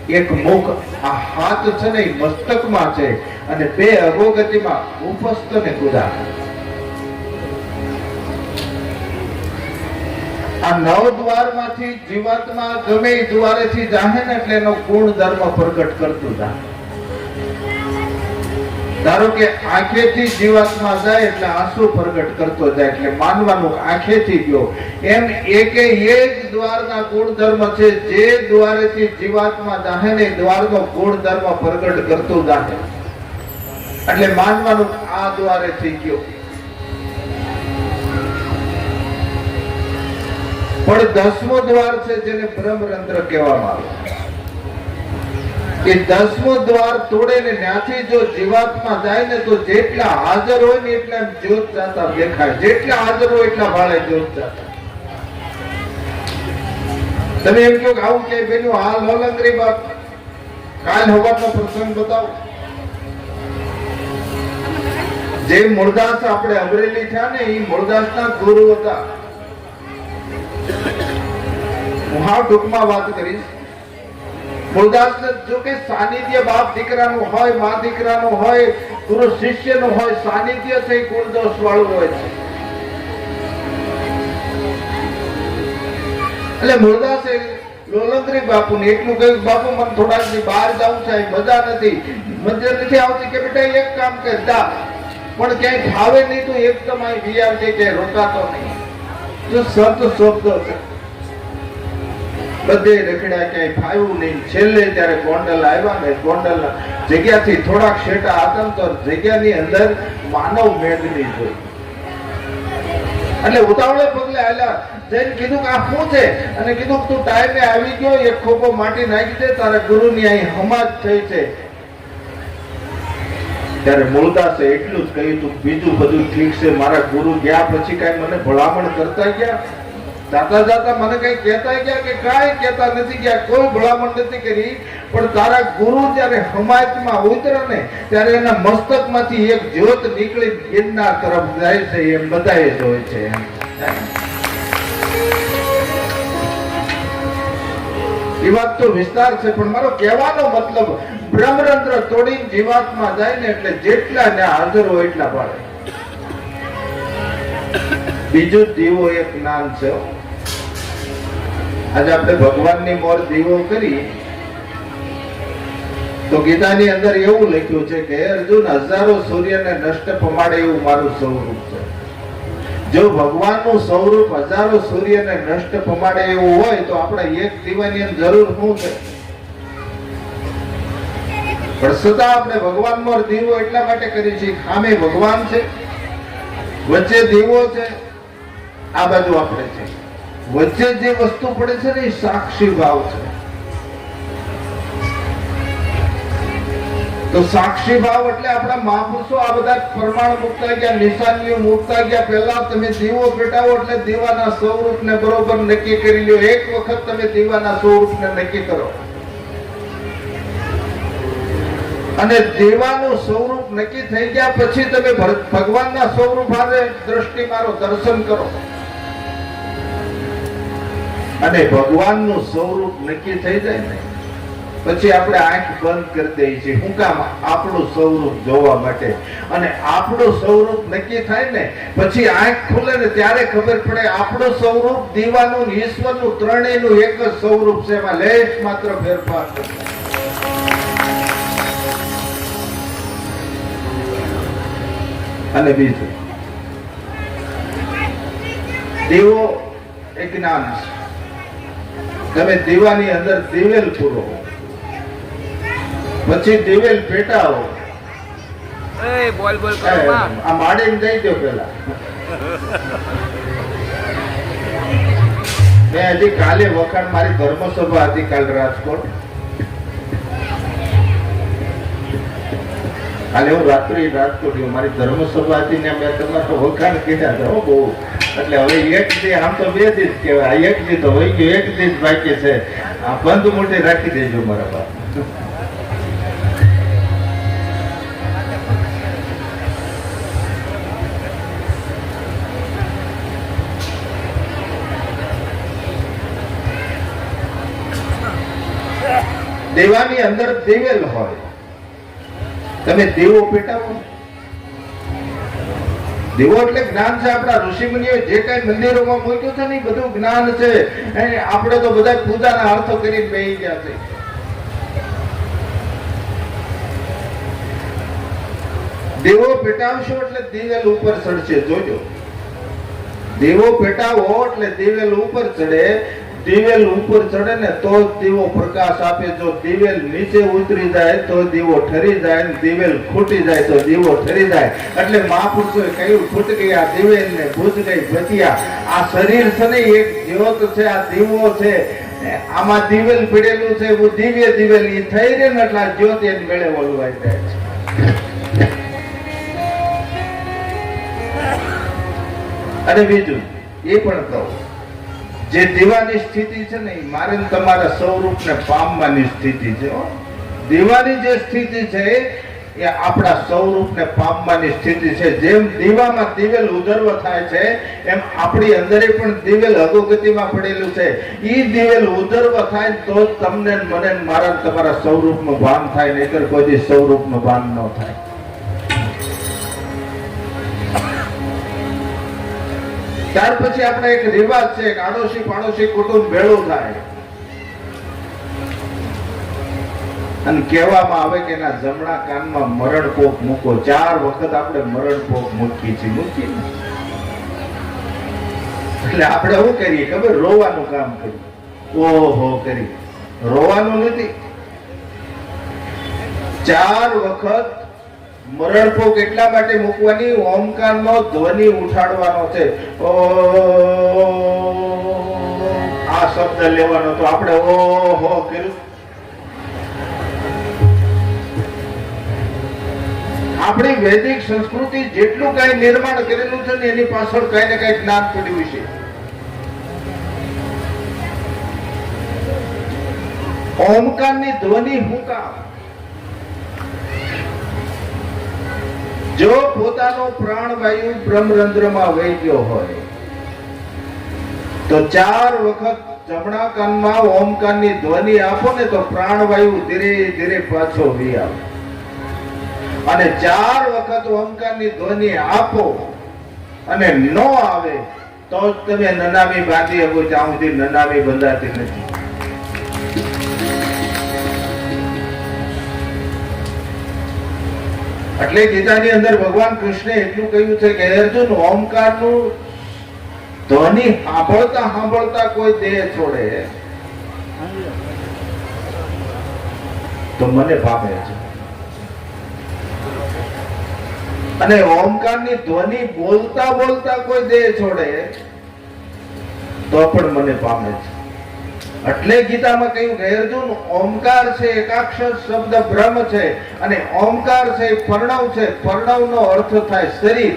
1 મુખ. આ હાથ છે ને મસ્તકમાં છે અને 2 અગોગતિમાં ઉપસ્થ ને ગુદા. આ 9 દ્વારમાંથી જીવાત્મા ગમે એ દ્વારેથી જાહે ને એટલે એનો ગુણ ધર્મ પ્રગટ કરતું જાય. ધારો કે આંખેથી જીવાત્મા જાય એટલે આંસુ પ્રગટ કરતો જાય એટલે માનવાનું આંખેથી ગયો. એમ એક દ્વારના ગુણધર્મ છે જે દ્વારેથી જીવાત્મા જાહે ને દ્વારનો ગુણધર્મ પ્રગટ કરતો જાય એટલે માનવાનું આ દ્વારેથી ગયો. પણ 10મો દ્વાર છે જેને બ્રહ્મરંધ્ર કહેવામાં આવે. એ 10મો દ્વાર તોડે ને ત્યાંથી જો જીવાત્મા જાય ને તો જેટલા હાજર હોય ને એટલા જ્યોત જાતા દેખાય. જેટલા હાજર હોય એટલા ભાળે જ્યોત જાતા. તમે એમ કહો કે આવું કે બેનું હાલ હોલંગરી બાપ કાલ હવાનો પ્રસંગ બતાવો. જે મૂળદાસ આપણે અમરેલી થયા ને એ મૂળદાસના ગુરુ હતા. હું હા ટૂંકમાં વાત કરીશ. મૂળદાસ જો કે સાનિધ્ય બાપ દીકરાનું હોય, મા દીકરાનું હોય, ગુરુ શિષ્યનું હોય, સાનિધ્ય છે ગુણદોષ વાળું હોય છે. એટલે મૂળદાસે લોલંગરી બાપુ ને એટલું કહ્યું બાપુ મને થોડાક દી બહાર જવું છે, મજા નથી આવતી. કે બેટા એક કામ કર જા, પણ ક્યાંય ફાવે નહીં તો એક તમારી વિયાર છે કે રોકાતો નહીં. જો સંત શબ્દ છે બધે રખડ્યા, ક્યાંય ફાવ્યું નહીં. છેલ્લે ત્યારે ગોંડલ આવ્યા ને ગોંડલ જગ્યાથી થોડાક શેટા હતા તો જગ્યાની અંદર માનવ મેદની જોઈ. એટલે ઉતાવળે પગલે આલ્યા જઈને કીધું કે આ શું છે, અને કીધું તું ટાઈમે આવી ગયો, એક ખોપો માટી નાખી દે, તારા ગુરુની અહીં હમાજ થઈ છે. ત્યારે મૂળદાસે એટલું જ કહ્યું તું બીજું બધું ઠીક છે, મારા ગુરુ ગયા પછી કઈ મને ભલામણ કરતા ગયા જાતા જાતા મને કઈ કહેતા ગયા કે કાંઈ કહેતા નથી ગયા, કોઈ ભલામણ નથી કરી, પણ તારા ગુરુ જ્યારે હમાયતમાં ઉતરે ને ત્યારે એના મસ્તકમાંથી એક જ્યોત નીકળી ગિરનાર તરફ જાય છે, એમ બધાએ જોય છે. એ વાત તો વિસ્તાર છે, પણ મારો કહેવાનો મતલબ બ્રહ્મરંધ્ર તોડીને જીવાત્મા જાય ને એટલે જેટલા ત્યાં હાજર હોય એટલા પાડે. બીજું દીવો એક જ્ઞાન છે. આજે આપણે ભગવાનની મોર દીવો કરી તો ગીતાની અંદર એવું લખ્યું છે કે અર્જુન હજારો સૂર્યને નષ્ટ પમાડે એવું મારું સ્વરૂપ છે. જો ભગવાનનું સ્વરૂપ હજારો સૂર્યને નષ્ટ પમાડે એવું હોય તો આપણે એક દીવાની જરૂર શું છે? પણ છતાં આપણે ભગવાન મોર દીવો એટલા માટે કરી છે, સામે ભગવાન છે, વચ્ચે દીવો છે, આ બાજુ આપણે છે. વચ્ચે જે વસ્તુ પડે છે ને એ સાક્ષી ભાવ છે. તો સાક્ષી ભાવ એટલે આપણા મહાપુરુષો આ બધા પ્રમાણ મૂકતા ગયા, નિશાનીઓ મૂકતા ગયા. પહેલા તમે દીવો પેટાવો એટલે દીવાના સ્વરૂપને બરોબર નક્કી કરી લ્યો. એક વખત તમે દીવાના સ્વરૂપને નક્કી કરો અને દેવાનું સ્વરૂપ નક્કી થઈ ગયા પછી તમે ભગવાનના સ્વરૂપ હારે દ્રષ્ટિ મારો, દર્શન કરો. અને ભગવાનનું સ્વરૂપ નક્કી થઈ જાય ને પછી આપણે આંખ બંધ કરી દઈએ છીએ. શું કામ? આપણું સ્વરૂપ જોવા માટે. અને આપણું સ્વરૂપ નક્કી થાય ને પછી આંખ ખુલે ને ત્યારે ખબર પડે આપણું સ્વરૂપ દીવાનું, ઈશ્વરનું, ત્રણેયનું એક જ સ્વરૂપ છે. એમાં લેશ માત્ર ફેરફાર નથી. અને બીજું દીવો એક જ્ઞાન છે. તમે દીવાની અંદર દિવેલ પૂરો, પછી દિવેલ પેટાવો. આ માડીને દઈ દો પેલા. મેં હજી કાલે વખાણ, મારી ધર્મસભા હતી કાલે રાજકોટ. કાલે હું રાત્રે રાજકોટ ગયો, મારી ધર્મસભા હતી ને મેં તમારા વખાણ કીધા હતા બહુ. એટલે હવે એક દી, આમ તો 2 દિવસ કહેવાય, એક દી તો વહી ગયો, 1 દિવસ બાકી છે. આ બંધ મોઢે રાખી દેજો મારા બાપ. દેવાની અંદર દિવેલ હોય, તમે દેવો પેટાવો. દેવો એટલે જ્ઞાન છે. આપણા ઋષિ મુનિઓ જે કઈ મંદિરોમાં મૂક્યું છે ને એ બધું જ્ઞાન છે. આપણે તો બધા પૂજાના અર્થો કરીને બેસી ગયા છે. દેવો પેટાવશો એટલે દિવેલ ઉપર ચડશે. જોજો, દેવો પેટાવો એટલે દિવેલ ઉપર ચડે. દિવેલ ઉપર ચડે ને તો દીવો પ્રકાશ આપે. જો દિવેલ નીચે ઉતરી જાય તો દીવો ઠરી જાય, દિવેલ ખૂટી જાય તો દીવો ઠરી જાય. એટલે મહાપુરુષોએ કહ્યું, ફૂટ ગઈ આ દિવેલ ને ભૂજ ગઈ ભજીયા. આ શરીર છે ને એક જ્યોત છે, આ દીવો છે, આમાં દિવેલ પીડેલું છે. એવું દિવ્ય દિવેલ એ થઈ રહે ને એટલે આ જ્યોત એને મેળે વળવાઈ જાય છે. અને બીજું એ પણ કહું, જે દીવાની સ્થિતિ છે ને એ મારે તમારા સ્વરૂપને પામવાની સ્થિતિ છે. દીવાની જે સ્થિતિ છે એ આપણા સ્વરૂપને પામવાની સ્થિતિ છે. જેમ દીવામાં દિવેલ ઉધર્વ થાય છે એમ આપણી અંદર પણ દિવેલ અધોગતિમાં પડેલું છે. એ દિવેલ ઉધર્વ થાય તો તમને, મને, મારા તમારા સ્વરૂપનું ભાન થાય, નહીંતર કોઈ સ્વરૂપનું ભાન ન થાય. ત્યાર પછી આપણે એક રિવાજ છે, એક આડોશી પાડોશી કુટુંબ ભેળું થાય અને કહેવામાં આવે કે એના જમણા કાનમાં મરણ પોક મૂકો. 4 વખત આપણે મરણ પોક મૂકી છે. એટલે આપણે શું કરીએ ખબર? રોવાનું કામ કરીએ. ઓહો કરી, રોવાનું નથી. 4 વખત મરણ પોક એટલા માટે મૂકવાની, ઓમકારનો ધ્વનિ ઉઠાડવાનો છે. આ શબ્દ લેવાનો તો આપણે ઓહો કર્યું. આપણી વૈદિક સંસ્કૃતિ જેટલું કઈ નિર્માણ કરેલું છે ને એની પાછળ કઈ ને કઈ જ્ઞાન પડ્યું છે. ઓમકારની ધ્વનિ શું કામ? જો પોતાનો પ્રાણવાયુ બ્રહ્મરંધ્રમાં વહી ગયો હોય તો 4 વખત જમણા કાનમાં ઓમકારની ધ્વનિ આપો ને તો પ્રાણવાયુ ધીરે ધીરે પાછો વી આવે. અને 4 વખત ઓમકારની ધ્વનિ આપો અને નો આવે તો જ તમે નનામી બાંધી શકો. ત્યાં સુધી નનામી બંધાતી નથી. એટલે ગીતાની અંદર ભગવાન કૃષ્ણે એટલું કહ્યું છે કે અર્જુન, ઓમકારનું ધ્વનિ સાંભળતા સાંભળતા કોઈ દેહ છોડે તો મને પામે છે, અને ઓમકારની ધ્વનિ બોલતા બોલતા કોઈ દેહ છોડે તો પણ મને પામે છે. એટલે ગીતામાં કહ્યું કે અર્જુન, ઓમકાર છે એકાક્ષર શબ્દ બ્રહ્મ છે, અને ઓમકાર છે પરણવ છે. પરણવનો અર્થ થાય શરીર.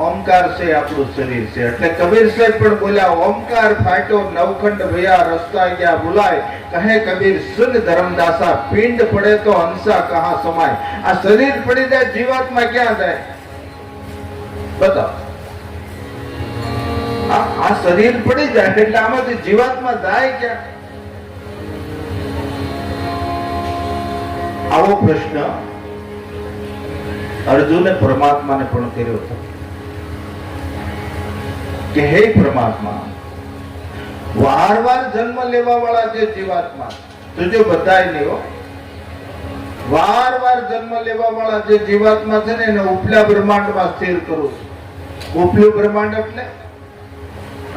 ઓમકાર છે આપણું શરીર છે. એટલે કબીર સાહેબ પણ બોલ્યા, ઓમકાર ફાટ્યો નવખંડ ભયા રસ્તા ગયા ભૂલાય, કહે કબીર સુન ધર્મદાસા, પિંડ પડે તો હંસા કહા સમાય. આ શરીર પડી જાય, જીવાત્મા ક્યાં જાય? બતાવો. આ શરીર પડી જાય એટલે આમાંથી જીવાત્મા જાય ક્યાં? આવો પ્રશ્ન અર્જુને પરમાત્માને પણ કર્યો હતો કે હે પરમાત્મા, વારવાર જન્મ લેવા વાળા જે જીવાત્મા, તો જો બધાય નહીં હો, વારવાર જન્મ લેવા વાળા જે જીવાત્મા છે ને એને ઉપલા બ્રહ્માંડમાં સ્થિર કરું છું. ઉપલું બ્રહ્માંડ એટલે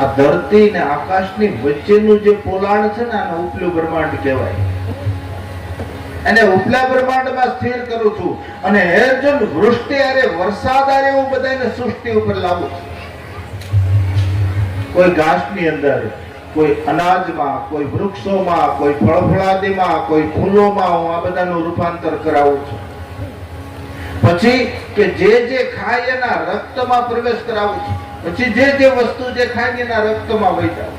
આ ધરતી ને આકાશની વચ્ચેનું જે પોલાણ છે ને આને ઉપલું બ્રહ્માંડ કહેવાય. એને ઉપલા બ્રહ્માંડમાં સ્થિર કરું છું. અને અર્જુન, વૃષ્ટિ અરે વરસાદ અરે હું બધાને સૃષ્ટિ ઉપર લાવું છું. કોઈ ઘાસની અંદર, કોઈ અનાજમાં, કોઈ વૃક્ષોમાં, કોઈ ફળફળાદીમાં, કોઈ ફૂલોમાં હું આ બધાનું રૂપાંતર કરાવું છું. પછી કે જે ખાય એના રક્તમાં પ્રવેશ કરાવું છું. પછી જે વસ્તુ જે ખાય એના રક્તમાં વહી જાવ.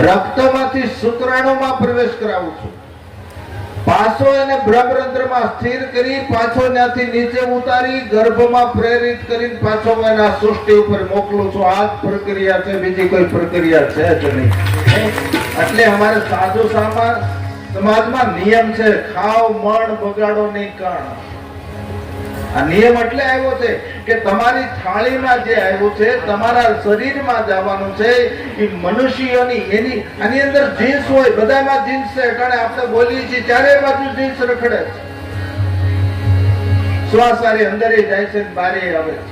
રક્તમાંથી શુક્રાણુમાં પ્રવેશ કરાવું છું. પાછો એને બ્રહ્મરંધ્રમાં સ્થિર કરી, પાછો ત્યાંથી નીચે ઉતારી ગર્ભમાં પ્રેરિત કરીને પાછો એના સૃષ્ટિ ઉપર મોકલું છું. આ જ પ્રક્રિયા છે, બીજી કોઈ પ્રક્રિયા છે જ નહીં. એટલે અમારે સાધુ સમાજમાં નિયમ છે, ખાવ મણ બગાડો નહીં કણ. આ નિયમ એટલે આવ્યો છે કે તમારી થાળીમાં જે આવ્યું છે, તમારા શરીરમાં જવાનું છે. એ મનુષ્યોની એની આની અંદર જીન્સ હોય, બધામાં જીન્સ છે. એટલે આપણે બોલીએ છીએ ચારે બાજુ જીન્સ રખડે છે. શ્વાસ સારી અંદર જાય છે, બારે આવે છે.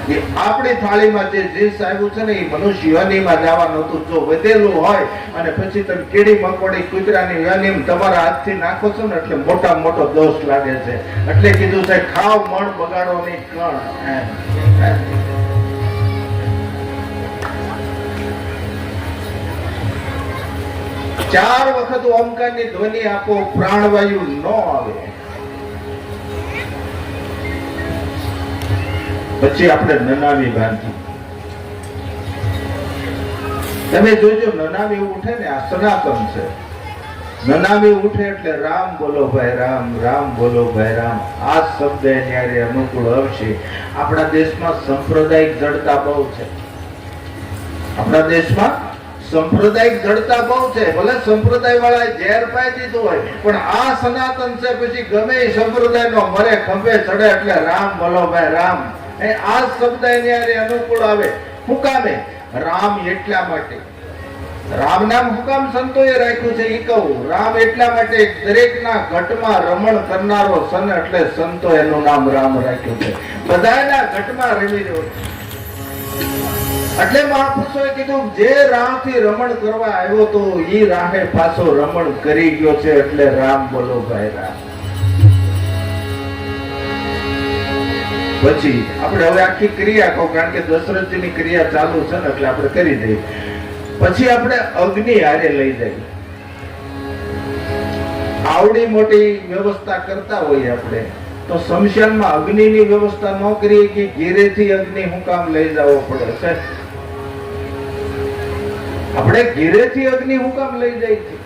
એ આપણી થાળીમાં જે જીન્સ આવ્યું છે ને એ મનુષ્ય યોનિમાં જવાનું હતું. જો વધેલું હોય અને પછી તમે કીડી મકોડી કૂતરાની યોનિમાં તમારા હાથથી નાખો છો ને એટલે મોટા મોટો દોષ લાગે છે. એટલે કીધું છે ખાવ મણ બગાડો નહીં કણ. 4 વખત ઓમકારની ધ્વનિ આપો, પ્રાણવાયુ ન આવે. પછી આપણે નનામી બાંધી. તમે જોજો, નનામી ઉઠે ને આ સનાતન છે. નનામી ઉઠે એટલે રામ બોલો ભાઈ રામ, રામ બોલો ભાઈ રામ. આ શબ્દ એની અનુકૂળ આવશે. આપણા દેશમાં સાંપ્રદાયિક જડતા બહુ છે. આપણા દેશમાં સાંપ્રદાયિક જડતા બહુ છે. ભલે સંપ્રદાય વાળા ઝેર પાઈ દીધું હોય, પણ આ સનાતન છે. પછી ગમે એ સંપ્રદાય નો મરે ખંભે ચડે એટલે રામ બોલો ભાઈ રામ. આ શબ્દ એની અનુકૂળ આવે. શું કામે? રામ એટલા માટે. રામ નામ શું કામ સંતોએ રાખ્યું છે એ કહું. રામ એટલા માટે દરેકના ઘટમાં રમણ કરનારો સન, એટલે સંતો એનું નામ રામ રાખ્યું છે. બધાના ઘટમાં રમી રહ્યો છે. એટલે મહાપુરુષોએ કીધું જે રાહથી રમણ કરવા આવ્યો તો એ રાહે પાછો રમણ કરી ગયો છે. એટલે રામ બોલો ભાઈ રામ. પછી આપણે હવે આખી ક્રિયા કહો, કારણ કે દશરથજીની ક્રિયા ચાલુ છે ને એટલે આપણે કરી દઈએ. પછી આપણે અગ્નિ હારે લઈ જઈએ. આવડી મોટી વ્યવસ્થા કરતા હોઈએ આપણે, તો શમશાનમાં અગ્નિની વ્યવસ્થા ન કરીએ કે ઘેરેથી અગ્નિ હું કામ લઈ જવો પડે છે? આપણે ઘેરેથી અગ્નિ હું કામ લઈ જાય છે?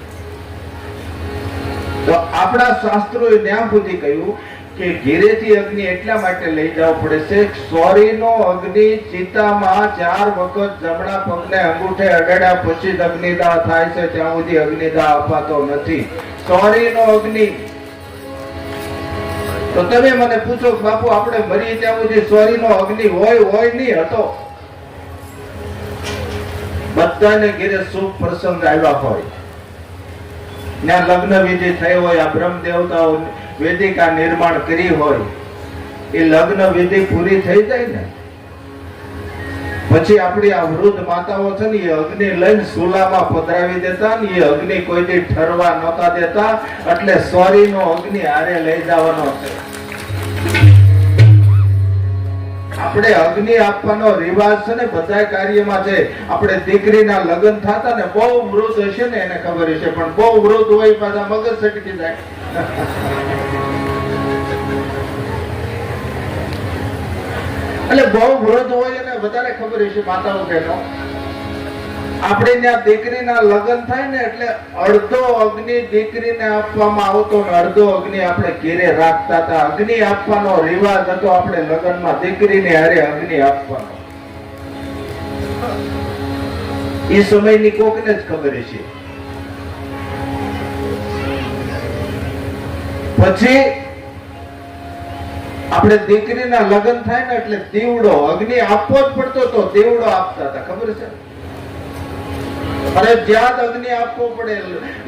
તો આપણા શાસ્ત્રોએ ત્યાં સુધી કહ્યું કે ઘેરેથી અગ્નિ એટલા માટે લઈ જવો પડે છે, સોરીનો અગ્નિ ચિતામાં 4 વખત જમણા પગને અંગૂઠે અડાડ્યા પછી જ અગ્નિદાહ થાય છે, ત્યાં સુધી અગ્નિદાહ અપાતો નથી. સોરીનો અગ્નિ. તો તમે મને પૂછો કે બાપુ આપણે મરી ત્યાં સુધી સોરીનો અગ્નિ હોય નહીં હતો? બધાને ઘેરે શુભ પ્રસંગ આવ્યા હોય, ત્યાં લગ્ન વિધિ થઈ હોય, આ બ્રહ્મ દેવતાઓ વેદિકા નિર્માણ કરી હોય, એ લગ્ન વિધિ પૂરી થઈ જાય ને પછી આપણી આ વૃદ્ધ માતાઓ છે ને એ અગ્નિ લઈને ચૂલામાં પધરાવી દેતા ને એ અગ્નિ કોઈ દી ઠરવા નહોતા દેતા, એટલે સોરીનો અગ્નિ હારે લઈ જવાનો છે. આપણે અગ્નિ આપવાનો રિવાજ છે ને બધા કાર્યમાં છે. આપણે દીકરીના લગ્ન થતા ને બહુ વૃદ્ધ હશે ને એને ખબર હશે, પણ બહુ વૃદ્ધ હોય પાછા મગજ સટકી જાય. એટલે બહુ વૃદ્ધ હોય એને વધારે ખબર હશે માતાઓ બહેનો. આપણે ત્યાં દીકરીના લગ્ન થાય ને એટલે અડધો અગ્નિ દીકરીને આપવામાં આવતો ને અડધો અગ્નિ આપણે ઘેરે રાખતા હતા. અગ્નિ આપવાનો રિવાજ હતો આપણે લગ્નમાં, દીકરીને હારે અગ્નિ આપવાનો. એ સમયની કોકને જ ખબર હશે. પછી આપણે દીકરીના લગ્ન થાય ને એટલે દીવડો અગ્નિ આપવો જ પડતો તો દીવડો આપતા હતા, ખબર છે? અને જ્યાં અગ્નિ આપવો પડે,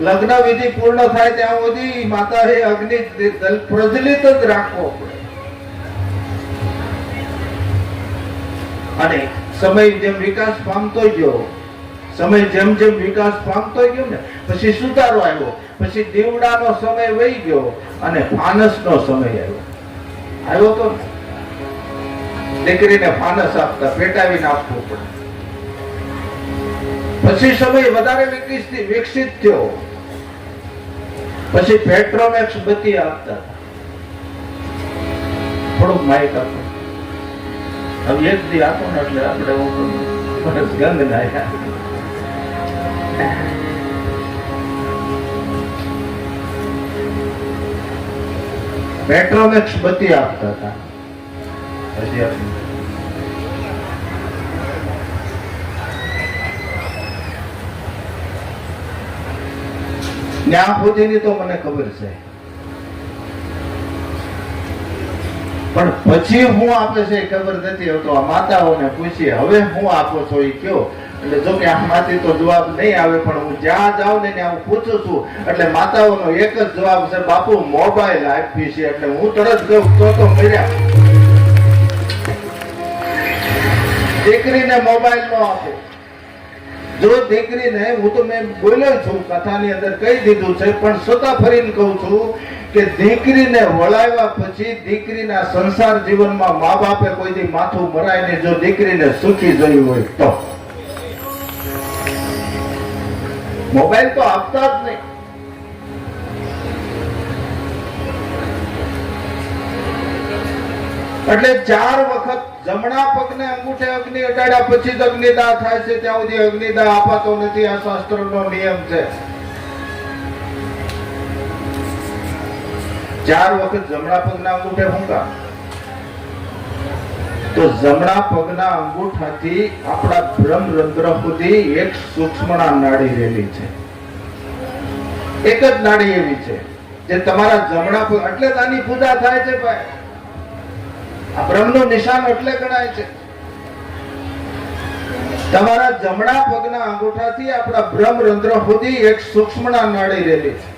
લગ્ન વિધિ પૂર્ણ થાય ત્યાં સુધી માતાએ અગ્નિ પ્રજ્વલિત જ રાખવો પડે. અને સમય જેમ વિકાસ પામતો ગયો, સમય જેમ જેમ વિકાસ પામતો ગયો ને પછી સુધારો આવ્યો, પછી દીવડાનો સમય વહી ગયો અને ફાનસનો સમય આવ્યો તો દીકરીને ફાનસ આપતા, પેટાવીને આપવું પડે. પછી સમય વધારે વિકસિત થયો, પછી પેટ્રોમેક્સ બત્તી આપતા. થોડુંક માઇક આપો, હવે એક દી આપો ને એટલે આપણે ગંધ ના. પેટ્રોમેક્સ બત્તી આપતા હતા. ત્યાં સુધીની તો મને ખબર છે, પણ પછી હું આપે છે ખબર નથી. તો આ માતાઓને પૂછીએ હવે હું આપો છો એ કયો. એટલે જો કે આમાંથી તો જવાબ નહીં આવે, પણ હું જ્યાં જાઉં ને ત્યાં હું પૂછું છું એટલે માતાઓનો એક જ જવાબ છે, બાપુ મોબાઈલ આપી છે. એટલે હું તરત કહું તો મળ્યા. દીકરીને મોબાઈલ નો આપો. જો દીકરીને, હું તો મેં બોલ્યો છું કથાની અંદર કહી દીધું છે, પણ છતાં ફરીને કહું છું કે દીકરીને વળાવ્યા પછી દીકરીના સંસાર જીવનમાં મા બાપે કોઈ દી માથું મરાય ને જો દીકરીને સુખી જોયું હોય તો મોબાઈલ તો આપતા જ નહીં. એટલે 4 વખત જમણા પગને અંગૂઠે અગ્નિ અડાડ્યા પછી જ અગ્નિદાહ થાય છે, ત્યાં સુધી અગ્નિદાહ અપાતો નથી. આ શાસ્ત્રનો નિયમ છે. 4 વખત જમણા પગના અંગૂઠે ફૂંકા તો જમણા પગના અંગૂઠાથી આપણા બ્રહ્મરંધ્ર સુધી એક સૂક્ષ્મણા નાડી રહેલી છે. એક જ નાડી એવી છે જે તમારા જમણા પગ, એટલે જ આની પૂજા થાય છે ભાઈ. આ બ્રહ્મનું નિશાન એટલે ગણાય છે. તમારા જમણા પગના અંગૂઠાથી આપણા બ્રહ્મરંધ્ર સુધી એક સૂક્ષ્મણા નાડી રહેલી છે.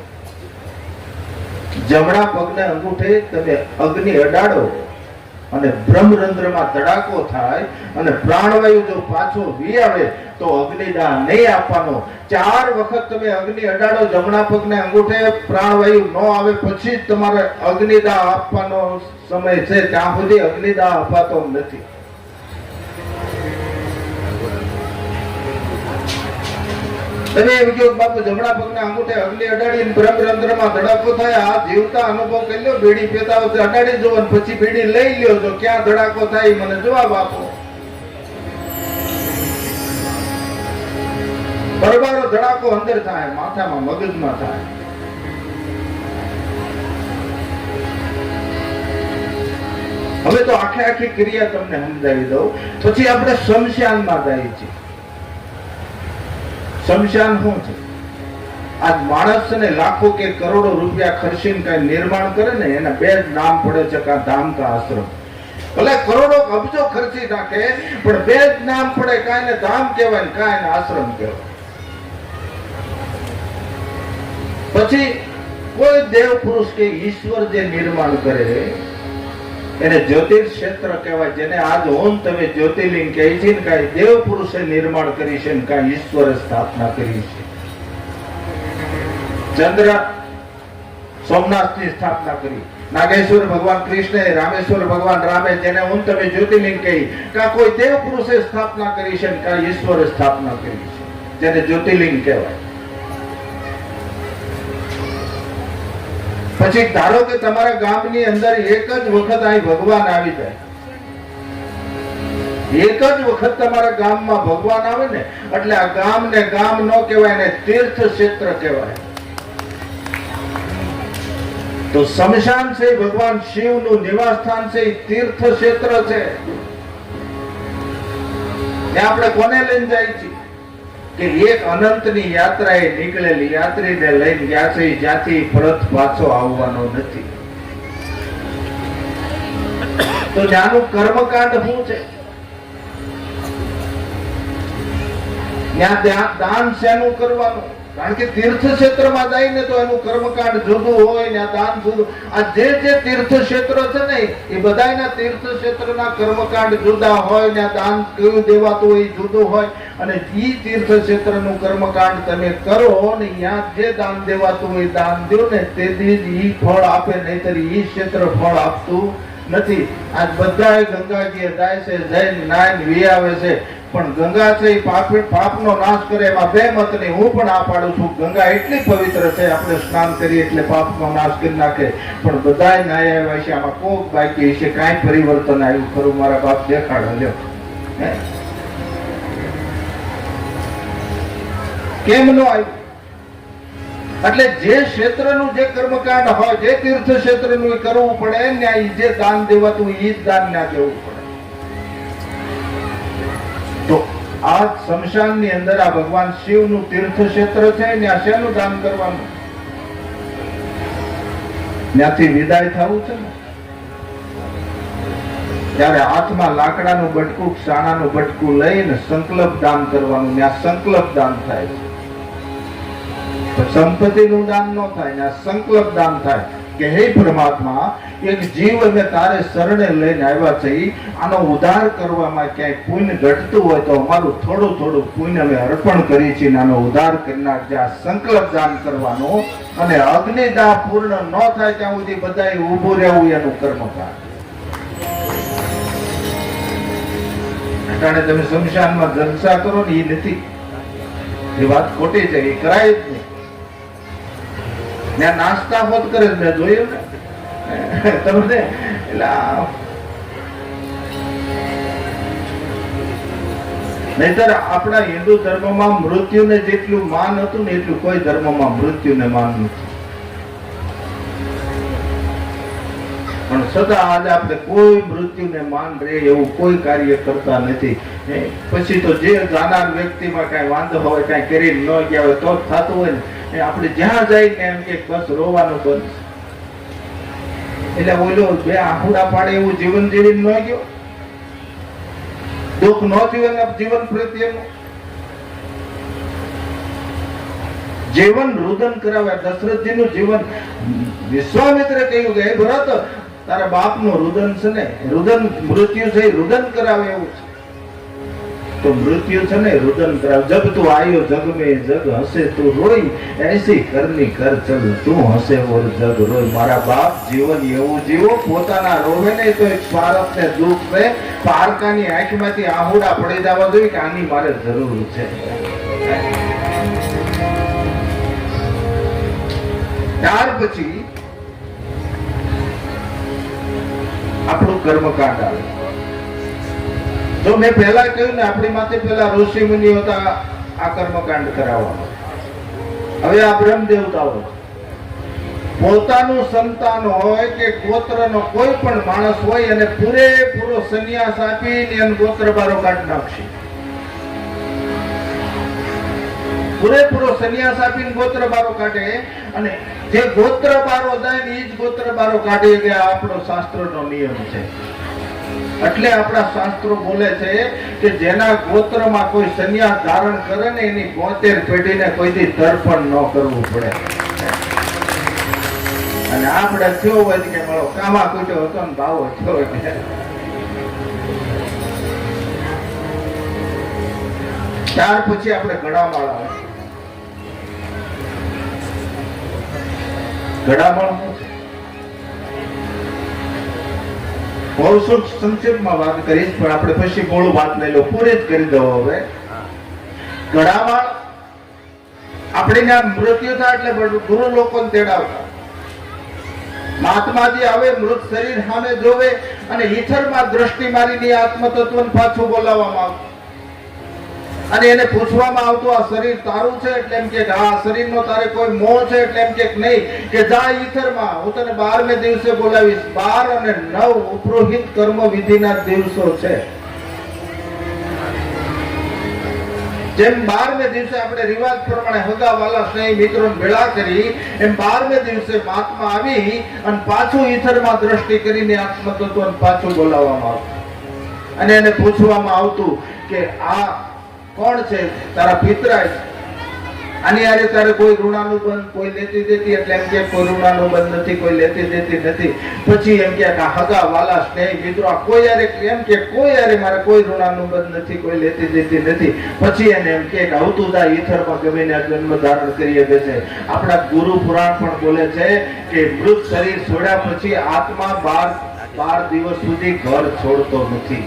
જમણા પગને અંગૂઠે તમે અગ્નિ અડાડો અને બ્રહ્મરંધ્રમાં ધડાકો થાય અને પ્રાણવાયુ જો પાછો વી આવે તો અગ્નિદાહ નહીં આપવાનો. 4 વખત તમે અગ્નિ અડાડો જમણા પગને અંગૂઠે, પ્રાણવાયુ ન આવે પછી જ તમારે અગ્નિદાહ આપવાનો સમય છે. ત્યાં સુધી અગ્નિદાહ અપાતો નથી. તમે એમ કહો બાપુ જમણા પગના અંગૂઠે અગ્નિ અડાડીને બ્રહ્મરંધ્રમાં ધડાકો થાય, આ જીવતા અનુભવ કરી લો. બીડી પીતા વખતે અડાડી જુઓ ને પછી બીડી લઈ લ્યો છો, ક્યાં ધડાકો થાય મને જવાબ આપો. પરબારો ધડાકો અંદર થાય, માથામાં મગજમાં થાય. હવે તો આખે આખી ક્રિયા તમને સમજાવી દઉં. પછી આપણે શમશાનમાં જઈએ છીએ. શમશાન શું છે? આ માણસને લાખો કે કરોડો રૂપિયા ખર્ચીને કઈ નિર્માણ કરે ને, એના બે જ નામ પડે છે, કા ધામ કા આશ્રમ. ભલે કરોડો અબજો ખર્ચી નાખે, પણ બે જ નામ પડે, કાંઈ ને ધામ કહેવાય, કાંઈ ને આશ્રમ કહેવાય. પછી કોઈ દેવ પુરુષ કે ઈશ્વર જે નિર્માણ કરે એને જ્યોતિષ ક્ષેત્ર કહેવાય. જેને આજ ઓમ તમે જ્યોતિર્લિંગ કહે છે ને, કાંઈ દેવ પુરુષે નિર્માણ કરી છે ને કાંઈ ઈશ્વરે સ્થાપના કરી છે. ચંદ્ર સોમનાથની સ્થાપના કરી, નાગેશ્વર ભગવાન કૃષ્ણે, રામેશ્વર ભગવાન રામે, જેને હું તમે જ્યોતિર્લિંગ કહી, કાં કોઈ દેવ પુરુષે સ્થાપના કરી છે ને કાં ઈશ્વરે સ્થાપના કરી છે, જેને જ્યોતિર્લિંગ કહેવાય. પછી ધારો કે તમારા ગામની અંદર એક જ વખત અહીં ભગવાન આવી જાય, એક જ વખત તમારા ગામમાં ભગવાન આવે ને, એટલે આ ગામ ને ગામ ન કહેવાય ને તીર્થ ક્ષેત્ર કહેવાય. તો શમશાન છે ભગવાન શિવનું નિવાસ સ્થાન છે, તીર્થ ક્ષેત્ર છે. ત્યાં આપણે કોને લઈને જાય છીએ કે એક અનંતની યાત્રાએ નીકળેલી યાત્રીને લઈને ગયા છે, જ્યાંથી પરત પાછો આવવાનો નથી. તો ત્યાંનું કર્મકાંડ શું છે? ત્યાં દાન શેનું કરવાનું? કારણ કે તીર્થ ક્ષેત્રમાં જાય ને તો એનું કર્મકાંડ જુદું હોય ને દાન જુદું. આ જે તીર્થ ક્ષેત્ર છે ને એ બધાના તીર્થ ક્ષેત્રના કર્મકાંડ જુદા હોય ને દાન કયું દેવાતું હોય એ જુદું હોય. અને ઈ તીર્થ ક્ષેત્રનું કર્મકાંડ તમે કરો ને ત્યાં જે દાન દેવાતું હોય દાન દો ને, તેથી જ ઈ ફળ આપે, નહીતર ઈ ક્ષેત્ર ફળ આપતું નથી. આજ બધા ગંગાજીએ જાય છે, જૈન નાયન વી આવે છે, પણ ગંગા છે એ પાપનો નાશ કરે, એમાં બે મત નહીં. હું પણ આ પાડું છું, ગંગા એટલી પવિત્ર છે, આપણે સ્નાન કરીએ એટલે પાપનો નાશ કરી નાખે. પણ બધાય નાય આવ્યા છે, આમાં કોક બાકી છે, કાંઈ પરિવર્તન આવ્યું ખરું? મારા બાપ દેખાડો લ્યો. કેમ નો આવ્યું? એટલે જે ક્ષેત્રનું જે કર્મકાંડ હોય, જે તીર્થ ક્ષેત્રનું એ કરવું પડે, ત્યાં જે દાન દેવાતું એ જ દાન ના દેવું પડે. તો આ શમશાનની અંદર આ ભગવાન શિવનું તીર્થ ક્ષેત્ર છે, ત્યાં શેનું દાન કરવાનું? ત્યાંથી વિદાય થવું છે ને, ત્યારે હાથમાં લાકડાનું બટકું, સાણાનું બટકું લઈને સંકલ્પ દાન કરવાનું. ત્યાં સંકલ્પ દાન થાય છે. સંપત્તિનું દાન ન થાય, સંકલ્પ દાન થાય કે હે પરમાત્મા, એક જીવ અમે તારે શરણે લઈને આવ્યા છે, આનો ઉદ્ધાર કરવામાં ક્યાંય પુણ્ય ઘટતું હોય તો અમારું થોડું થોડું પુણ્ય અમે અર્પણ કરી છીએ, આનો ઉદ્ધાર કરનાર જ્યાં સંકલ્પ દાન કરવાનો. અને અગ્નિદાહ પૂર્ણ ન થાય ત્યાં સુધી બધાએ ઊભું રહેવું એનું કર્મકાંડ. તમે શમશાનમાં જલસા કરો ને એ નથી, એ વાત ખોટી છે, એ કરાય જ નહીં. ત્યાં નાસ્તા હોત કરે, મેં જોયું ને તમને. એટલે નહીતર આપણા હિન્દુ ધર્મમાં મૃત્યુને જેટલું માન હતું ને એટલું કોઈ ધર્મમાં મૃત્યુને માન નથી. પણ છતાં આજે આપણે કોઈ મૃત્યુને માન રહે એવું કોઈ કાર્ય કરતા નથી. પછી તો જે જાનાર વ્યક્તિમાં કઈ વાંધો હોય, કઈ કરી ન ગયા હોય તો જ થતું હોય ને, આપણે જ્યાં જઈને એમ કે બસ રોવાનું બંધ. એટલે બોલો બે આહુડા પાડે એવું જીવન જીવી ન ગયો, દુઃખ ન થયું જીવન પ્રત્યેનું. જીવન રુદન કરાવ્યા. દશરથજીનું જીવન વિશ્વામિત્રે કહ્યું કે હે ભરત, તારા બાપનું રુદન છે ને, રુદન મૃત્યુ છે રુદન કરાવે એવું છે. તો મૃત્યુ છે ને રુદન કરાવ. જબ તું આયો જગ મેં જગ હસે તું રોઈ, એસી કરની કર ચલ તું હસે ઓર જગ રોઈ. મારા બાપ જીવન એવું જીવો, પોતાના રોવે ને તો એક સ્વાર્થ ને દુઃખ છે, પારકાની આંખમાંથી આહુડા પડી જવા જોઈએ કે આની મારે જરૂર છે. ત્યાર પછી આપણું કર્મકાંડ આવે. જો મેં પહેલા કહ્યું ને, આપણી માથે પેલા ઋષિ મુનિઓ હતા, આ કર્મકાંડ કરાવવાનો. હવે આ બ્રહ્મ દેવતાઓ પોતાનું સંતાન હોય કે ગોત્રનો કોઈ પણ માણસ હોય અને પૂરેપૂરો સંન્યાસ આપીને એનો ગોત્ર બારો કાઢી નાખશે. પૂરેપૂરો સંન્યાસ આપીને ગોત્ર બારો કાઢે અને જે ગોત્ર બારો જાય ને એ જ ગોત્ર બારો કાઢે કે આપણો શાસ્ત્રનો નિયમ છે. એટલે આપણા શાસ્ત્રો બોલે છે કે જેના ગોત્રમાં કોઈ સંન્યાસ ધારણ કરે ને એની 72 પેઢીને કોઈથી તર્પણ ન કરવું પડે. અને આપણે થયો હોય કે મારો કામા કૂટ્યો હતો ને ભાવો થયો એટલે ત્યાર પછી આપણે ઘડામાળ આવે. ઘડામાળ શું છે? બહુ સંક્ષેપમાં વાત કરીશ પણ આપણે પછી મૂળ વાત લઈ લો, પૂરી જ કરી દો. હવે ઘડામાળ આપણે મૃત્યુ થાય એટલે ગુરુ લોકોને તેડાવતા. મહાત્માજી આવે, મૃત શરીર સામે જોવે અને ઈથરમાં દ્રષ્ટિ મારીને આત્મતત્વને પાછું બોલાવવામાં આવતું અને એને પૂછવામાં આવતું આ શરીર તારું છે? એટલે એમ કે આ શરીરનો તારે કોઈ મોહ છે? એટલે એમ કે નહીં, કે જા ઈથરમાં, હું તને 12મે દિવસે બોલાવીશ. 12 અને 9 ઉપરોહિત કર્મ વિધિના દિવસો છે. જેમ 12મે દિવસે આપણે રિવાજ પ્રમાણે હગાવાલા સ્નેહી મિત્રોને ભેળા કરી, એમ 12મે દિવસે મહાત્મા આવી અને પાછું ઈથરમાં દ્રષ્ટિ કરીને આત્મતત્વને પાછું બોલાવવામાં આવતું અને એને પૂછવામાં આવતું કે આ કોણ છે? તારા પિતરાય છે. આની યારે તારે કોઈ ઋણાનુબંધ, કોઈ લેતી દેતી? એટલે એમ કે કોઈ ઋણાનુબંધ નથી, કોઈ લેતી દેતી નથી. પછી એમ કે હગા વાલા સ્નેહી મિત્રો કોઈ યારે, એમ કે કોઈ યારે મારે કોઈ ઋણાનુબંધ નથી, કોઈ લેતી દેતી નથી. પછી એને એમ કે આવતું જા ઈથરમાં ગમીને જન્મ ધારણ કરીએ બેસે. આપણા ગુરુ પુરાણ પણ બોલે છે કે મૃત શરીર છોડ્યા પછી આત્મા 12 દિવસ સુધી ઘર છોડતો નથી.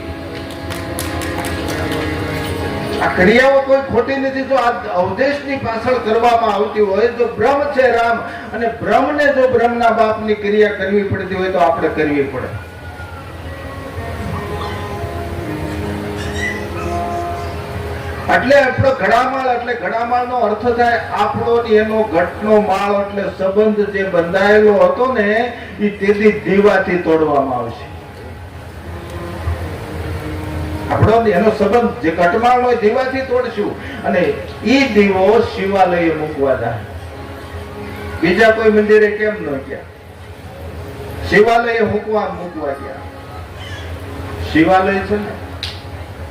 આ ક્રિયાઓ કોઈ ખોટી નથી. જો આ અવદેશની પાછળ કરવામાં આવતી હોય, જો બ્રહ્મ છે રામ અને બ્રહ્મને જો બ્રહ્મના બાપની ક્રિયા કરવી પડતી હોય તો આપણે કરવી પડે. એટલે આપણો ઘડામાળ, એટલે ઘડામાળનો અર્થ થાય આપણો એનો ઘટનો માળ, એટલે સંબંધ જે બંધાયેલો હતો ને એ તેદી દીવાથી તોડવામાં આવશે. આપણો એનો સંબંધ જે ઘટમાળ હોય દીવાથી તોડશું અને ઈ દીવો શિવાલયે મૂકવા જાય. બીજા કોઈ મંદિરે કેમ ન ગયા? શિવાલયે મૂકવા ગયા. શિવાલય છે ને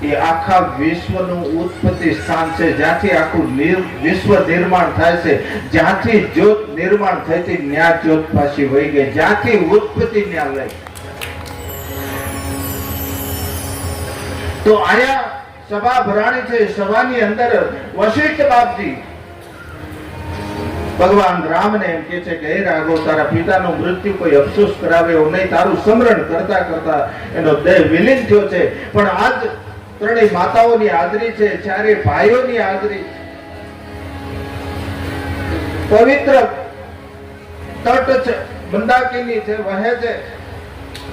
એ આખા વિશ્વનું ઉત્પત્તિ સ્થાન છે, જ્યાંથી આખું વિશ્વ નિર્માણ થાય છે. જ્યાંથી જ્યોત નિર્માણ થઈ હતી ન્યા જ્યોત પાછી વહી ગઈ, જ્યાંથી ઉત્પત્તિ ન્યા લઈ. તો આયા સભા ભરાણી છે. સભાની અંદર વશિષ્ઠ બાપજી ભગવાન રામને એમ કે છે કે હે રાઘવ, તારા પિતાનું મૃત્યુ કોઈ અફસોસ કરાવે એવું નહીં. તારું સ્મરણ કરતા કરતા એનો દેહ વિલીન થયો છે. પણ આજ ત્રણેય માતાઓની હાજરી છે, ચારે ભાઈઓની હાજરી, પવિત્ર તટ છે, મંદાકિની છે, વહે છે,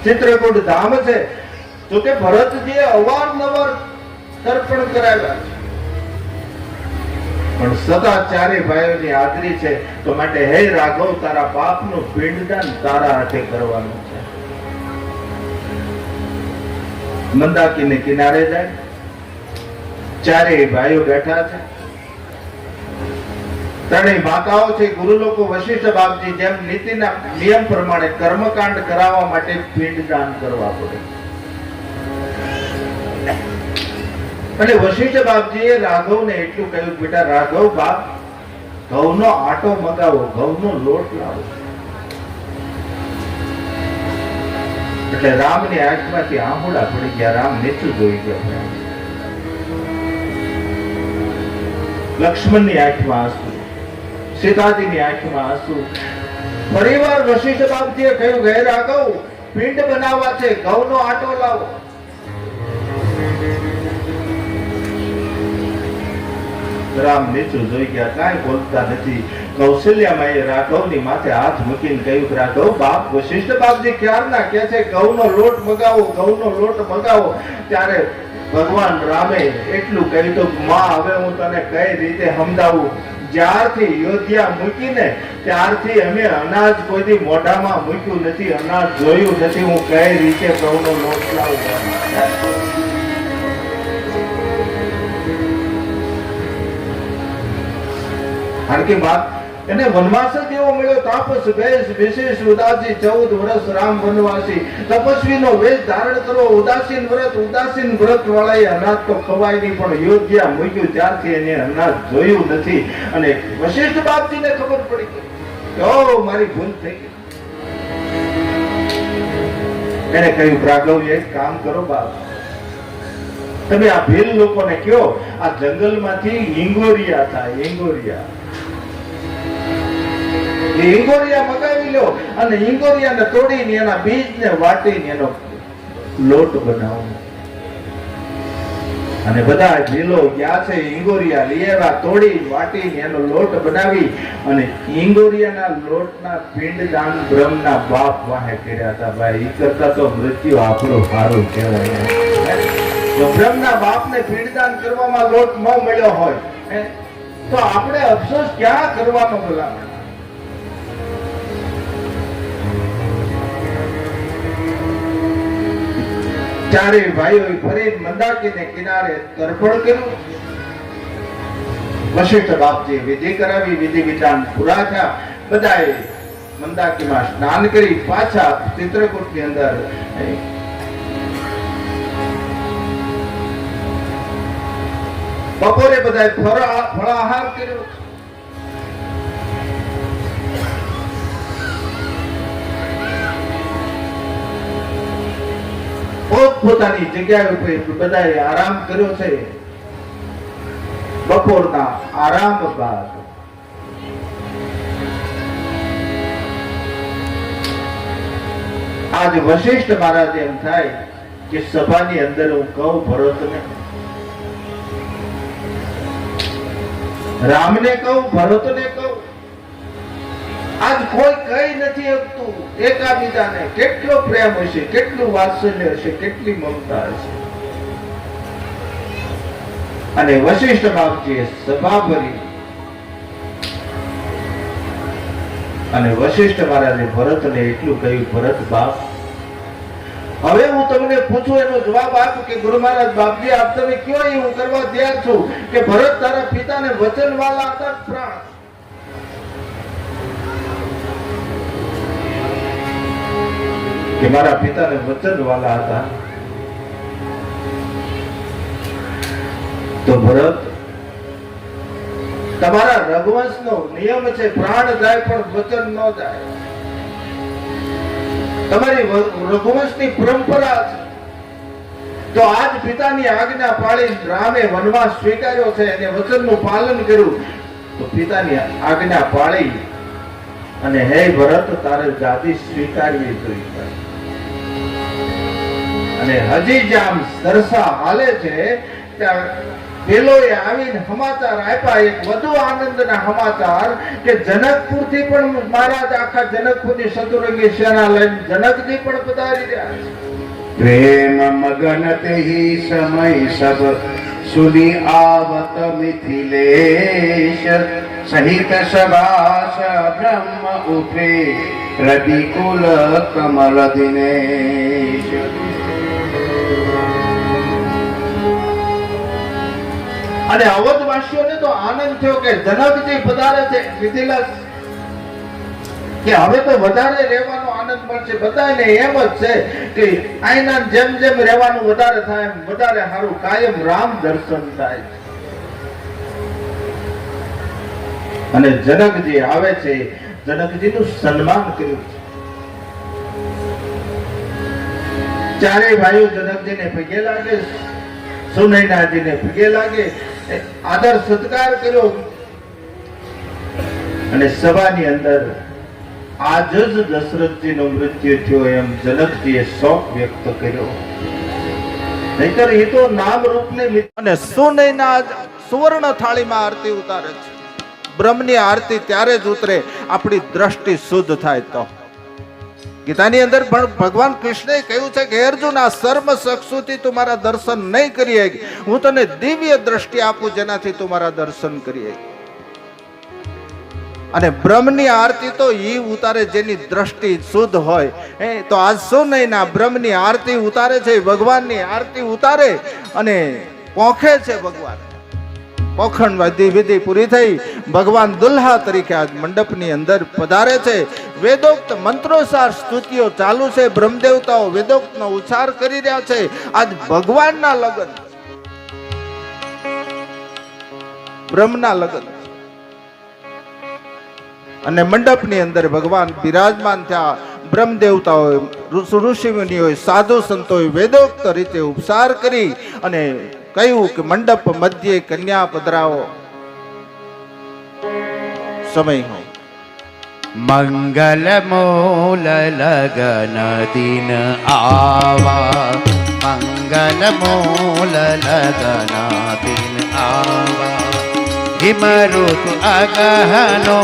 ચિત્રકૂટ ધામ છે. જો કે ભરતજીએ અવારનવાર તર્પણ કરાવ્યા છે, પણ સદા ચારે ભાઈઓની હાજરી છે. તો માટે હે રાઘવ, તારા બાપનું પિંડદાન તારા હાથે કરવાનું છે. મંદાકીને કિનારે જાય, ચારેય ભાઈઓ બેઠા છે. ત્રણેય માતાઓ છે. ગુરુ લોકો વશિષ્ઠ બાપજી જેમ નીતિના નિયમ પ્રમાણે કર્મકાંડ કરાવવા માટે પિંડદાન કરવા પડે. અને વશિષ્ઠ બાપજીએ રાઘવને એટલું કહ્યું, બેટા રાઘવ, બાપ ઘઉંનો આટો મગાવો, ઘઉંનો લોટ લાવો. એટલે રામની આંખમાંથી આંબોડા પડી ગયા. રામ નીચું જોઈ ગયા. લક્ષ્મણની આંખમાં આંસુ, સીતાજીની આંખમાં આંસુ. ફરીવાર વશિષ્ઠ બાપજીએ કહ્યું, હે રાઘવ, પિંડ બનાવવા છે, ઘઉંનો આટો લાવો. રામ નીચું જોઈ ગયા, કાંઈ બોલતા નથી. કૌશલ્યામાં રાઘવની માથે હાથ મૂકીને કહ્યું, રાઘવ, બાપ વશિષ્ઠ બાપજી ક્યારના કહે છે ઘઉંનો લોટ મગાવો, ઘઉંનો લોટ મગાવો. ત્યારે ભગવાન રામે એટલું કહ્યું તો માં હવે હું તને કઈ રીતે સમજાવું, જ્યારથી અયોધ્યા મૂકીને ત્યારથી અમે અનાજ કોઈથી મોઢામાં મૂક્યું નથી, અનાજ જોયું નથી, હું કઈ રીતે ઘઉંનો લોટ લાવું. કારણ કે બાપ એને વનવાસ જ એવો મળ્યો, તાપસ વેશ વિશેષ ઉદાસી 14 વર્ષ રામ વનવાસી, તપસ્વીનો વેશ ધારણ કરવો ઉદાસીન વ્રત વાળાએ અનાજ તો ખવાય નહીં, પણ અયોધ્યા મૂક્યું ત્યારથી એને અનાજ જોયું નથી. અને વશિષ્ઠ બાપજીને ખબર પડી કે ઓ મારી ભૂલ થઈ ગઈ. એને કહ્યું રાઘવ એક કામ કરો બાપ, તમે આ ભીલ લોકોને કહો આ જંગલમાંથી ઈંગોરિયા થાય, ઈંગોરિયા મગાવી લો અને ઈંગોરિયાને તોડીને એના બીજને વાટીને એનો લોટ બનાવો. અને બધા ભીલો ગયા છે, ઈંગોરિયા લઈ આવ્યા, તોડી વાટીને એનો લોટ બનાવી અને ઈંગોરિયાના લોટના પિંડદાન બ્રહ્મના બાપ વાહે કર્યા હતા. ભાઈ ઈ કરતા તો મૃત્યુ આપણું સારું કહેવાય. જો બ્રહ્મના બાપને પિંડદાન કરવામાં લોટ ન મળ્યો હોય તો આપણે અફસોસ ક્યાં કરવાનો બોલા. ચારે ભાઈઓ ફરી મંદાકીને કિનારે તર્પણ કર્યું. વશિષ્ઠ બાપજી વિધિ કરાવી, વિધિ વિધાન પૂરા થયા. બધાએ મંદાકીમાં સ્નાન કરી પાછા ચિત્રકૂટની અંદર બપોરે બધાએ ફળાહાર કર્યો. પોતપોતાની જગ્યા ઉપર બધાએ આરામ કર્યો છે. બપોરના આરામ બાદ આજ વશિષ્ઠ મહારાજ એમ થાય કે સભાની અંદર હું કહું ભરતને, રામને કહું, ભરતને કહું, આજ કોઈ કઈ નથી શકતું. એકાબીજાને કેટલો પ્રેમ હશે, કેટલું વાત્સલ્ય હશે, કેટલી મમતા હશે. અને વશિષ્ઠ બાપજીએ સભા ભરી અને વશિષ્ઠ મહારાજે ભરતને એટલું કહ્યું, ભરત બાપ હવે હું તમને પૂછું એનો જવાબ આપું કે ગુરુ મહારાજ બાપજી આપ તમે કયો એ હું કરવા તૈયાર છું. કે ભરત તારા પિતાને વચન વાળા હતા પ્રાણ, કે મારા પિતાને વચન વાલા હતા. તો ભરત તમારા રઘુવંશનો નિયમ છે પ્રાણ જાય પણ વચન ન જાય. તમારી રઘુવંશની પરંપરા છે. તો આજ પિતાની આજ્ઞા પાળી રામે વનવાસ સ્વીકાર્યો છે અને વચનનું પાલન કર્યું. તો પિતાની આજ્ઞા પાળી અને હે ભરત તારે જાતિ સ્વીકારવી જોઈએ. અને હજી જ્યાં સરસા હાલે છે ત્યાં પેલોએ આવીને સમાચાર આપ્યા, એક વધુ આનંદના સમાચાર કે જનકપુરથી પણ મહારાજ આખા જનકપુરની સતુરંગી સેના લઈને જનકજી પણ પધારી રહ્યા છે. प्रेम मगन ही समय सब सुनी आवत मिथिलेश सहित सभास ब्रह्म उपे रविकुल कमल दिनेश. અને અવધવાસીઓને તો આનંદ થયો કે જનકજી પધારે છે મિથિલા, કે હવે તો વધારે રહેવાનો આનંદ મળશે. બધાને એમ જ છે કે આઈના જેમ જેમ રહેવાનું વધારે થાય એમ વધારે સારું, કાયમ રામ દર્શન થાય. અને જનકજી આવે છે, જનકજીનું સન્માન કર્યું છે. ચારેય ભાઈઓ જનકજીને પગે લાગે, સુનૈનાજીને પગે લાગે, આદર સત્કાર કર્યો. અને સભાની અંદર આજ જ દશરથજીનો મૃત્યુ થયો એમ જનકજીએ શોક વ્યક્ત કર્યો. નહીતર એ તો નામ રૂપને અને સુનૈના સુવર્ણ થાળીમાં આરતી ઉતારે છે. બ્રહ્મની આરતી ત્યારે જ ઉતરે આપણી દ્રષ્ટિ શુદ્ધ થાય તો. ગીતાની અંદર પણ ભગવાન કૃષ્ણએ કહ્યું છે કે હે અર્જુન, આ સર્વ ચક્ષુથી તું મારા દર્શન નહીં કરી શકી, હું તને દિવ્ય દ્રષ્ટિ આપું જેનાથી તું મારા દર્શન કરી શકી. અને બ્રહ્મની આરતી તો ઈ ઉતારે જેની દ્રષ્ટિ શુદ્ધ હોય. તો આજ શું નહીં ના બ્રહ્મની આરતી ઉતારે છે, ભગવાનની આરતી ઉતારે અને પોખે છે ભગવાન. પોખણ વિધિ પૂરી થઈ, ભગવાન દુલ્હા તરીકે આજ મંડપની અંદર પધારે છે. વેદોક્ત મંત્રોસાર સ્તુતિઓ ચાલુ છે, બ્રહ્મદેવતાઓ વેદોક્તનો ઉચ્ચાર કરી રહ્યા છે. આજ ભગવાનના લગ્ન, બ્રહ્મના લગ્ન, અને મંડપની અંદર ભગવાન બિરાજમાન થયા. બ્રહ્મદેવતાઓ, ઋષિ મુનિઓ, સાધુ સંતોએ વેદોક્ત રીતે ઉપચાર કરી અને કહ્યું કે મંડપ મધ્યે કન્યા પધરાવો. સમય હોય મંગલ મૂલ લગન દિન આવા, મંગલ મૂલ લગન દિન આવા. હિમ ઋતુ અગહનો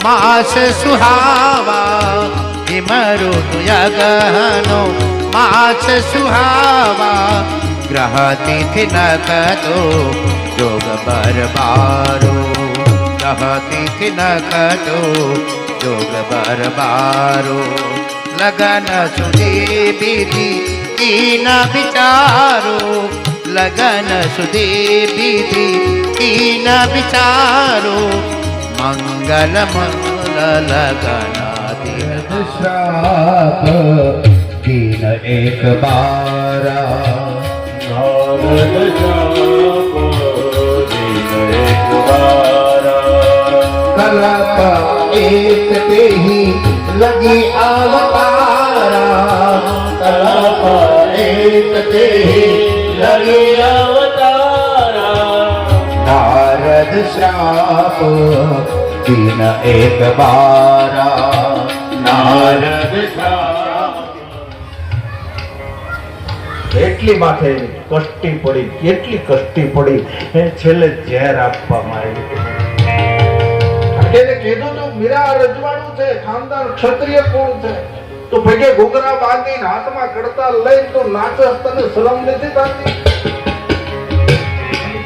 માસ સુહાવા, હિમ ઋતુ અગહનો માસ સુહાવા. ગ્રહ તિથિ નખતો જોગ બરબારો, ગ્રહ તિથિ નખતો જોગ બરબારો. લગન સુધી વિધિ ઈન વિચારો, લગન સુધી વિધિ ઈન વિચારો. મંગલ મંગલ લગન દિન શ્રાપ દિન એક બારા, નારદ જાપ દિન એક બારા. કલપ એક તેહી લગી અવતારા, કલપ એક તેહી લગી અવતારા. નારદ શ્રાપ દિન એક બારા, નારદ જાપ. એટલી માથે કષ્ટી પડી, કેટલી કષ્ટી પડી. છેલ્લે ઝેર આપવામાં આવ્યું. એને કીધું તું મીરા રજવાડું છે, ખાનદાન ક્ષત્રિય કુળ છે, તો ભેગે ઘૂઘરા બાંધીને હાથમાં કડતા લઈને તું નાચસ, તને શરમ નથી થતી?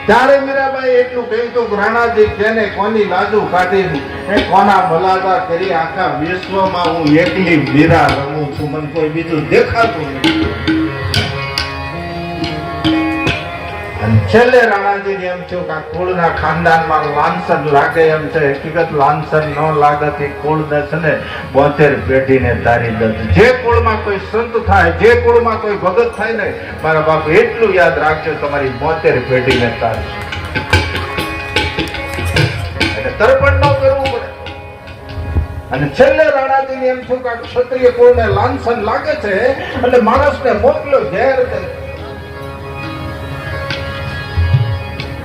ત્યારે મીરાબાઈ એટલું કહ્યું તું રાણાજી જેને કોની લાજુ કાઢી, કોના મલાજા કરી, આખા વિશ્વમાં હું એકલી મીરા રમું છું, મને કોઈ બીજું દેખાતું નથી. છેલ્લે રાણાજી એમ થયું કે આ કુળના ખાનદાનમાં લાંછન લાગે એમ છે. હકીકત લાંછન ન લાગત એ કુળને છે ને 72 પેઢીને તારી દત. જે કુળમાં કોઈ સંત થાય, જે કુળમાં કોઈ ભગત થાય ને, મારા બાપ એટલું યાદ રાખજો, તમારી 72 પેઢીને તારશે. એટલે તર્પણ ન કરવું પડે. અને છેલ્લે રાણાજીને એમ થયું કે ક્ષત્રિય કુળને લાંછન લાગે છે એટલે માણસને મોકલ્યો ઝેર દે.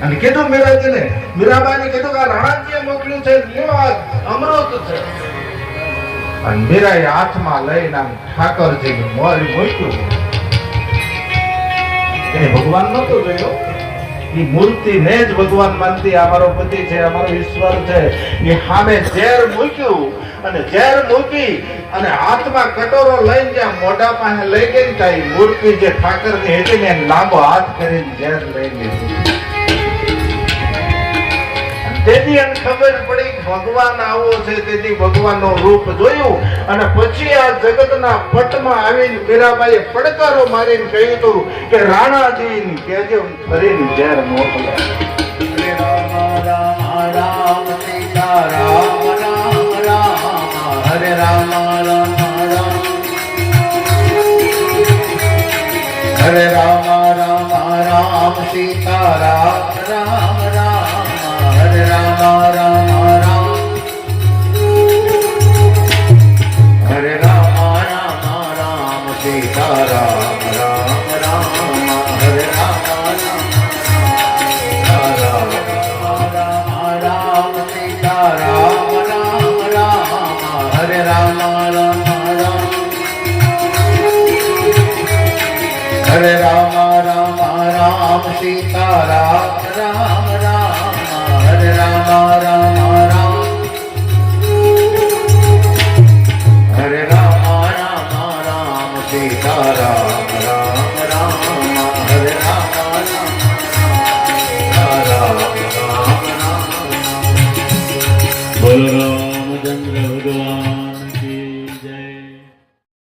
અને કીધું મીરાજીને, મીરાબાઈને કીધું કે આ રાણાજીએ મોકલ્યું છે, લ્યો આ અમૃત છે. અને મીરાએ હાથમાં લઈને આમ ઠાકરજીની મોરી મૂક્યું. એને ભગવાન નહોતો જોયો, એ મૂર્તિને જ ભગવાન માનતી. આ મારો પતિ છે, અમારો ઈશ્વર છે. એ સામે ઝેર મૂક્યું અને ઝેર મૂકી અને હાથમાં કટોરો લઈને જ્યાં મોઢા પાસે લઈ ગઈ ત્યાં મૂર્તિ જે ઠાકરની હતી ને લાંબો હાથ કરીને ઝેર લઈ લીધું. તેથી એને ખબર પડી ભગવાન આવો છે, તેથી ભગવાનનું રૂપ જોયું. અને પછી આ જગતના પટમાં આવીને મીરાબાઈએ પડકારો મારીને કહ્યું હતું કે રાણાજી કહેજો ફરીને ઝેર મોકલે. રામ રામ રામ સીતા રામ રામ રામ, હરે રામ રામ રામ, હરે રામ રામ રામ સીતા રામ રામ રામ, હરે રામ રામ રામ, હરે રામ રામ રામ સીતા રામ રામ રામ, હરે રામ રામ રામ સીતા રામ રામ રામ, હરે રામ રામ રામ, હરે રામ રામ રામ સીતા રામ રામ રામ, હરે રામ રામ રામ, હરે રામ રામ રામ રામ રામ હરે રામ રામ રામ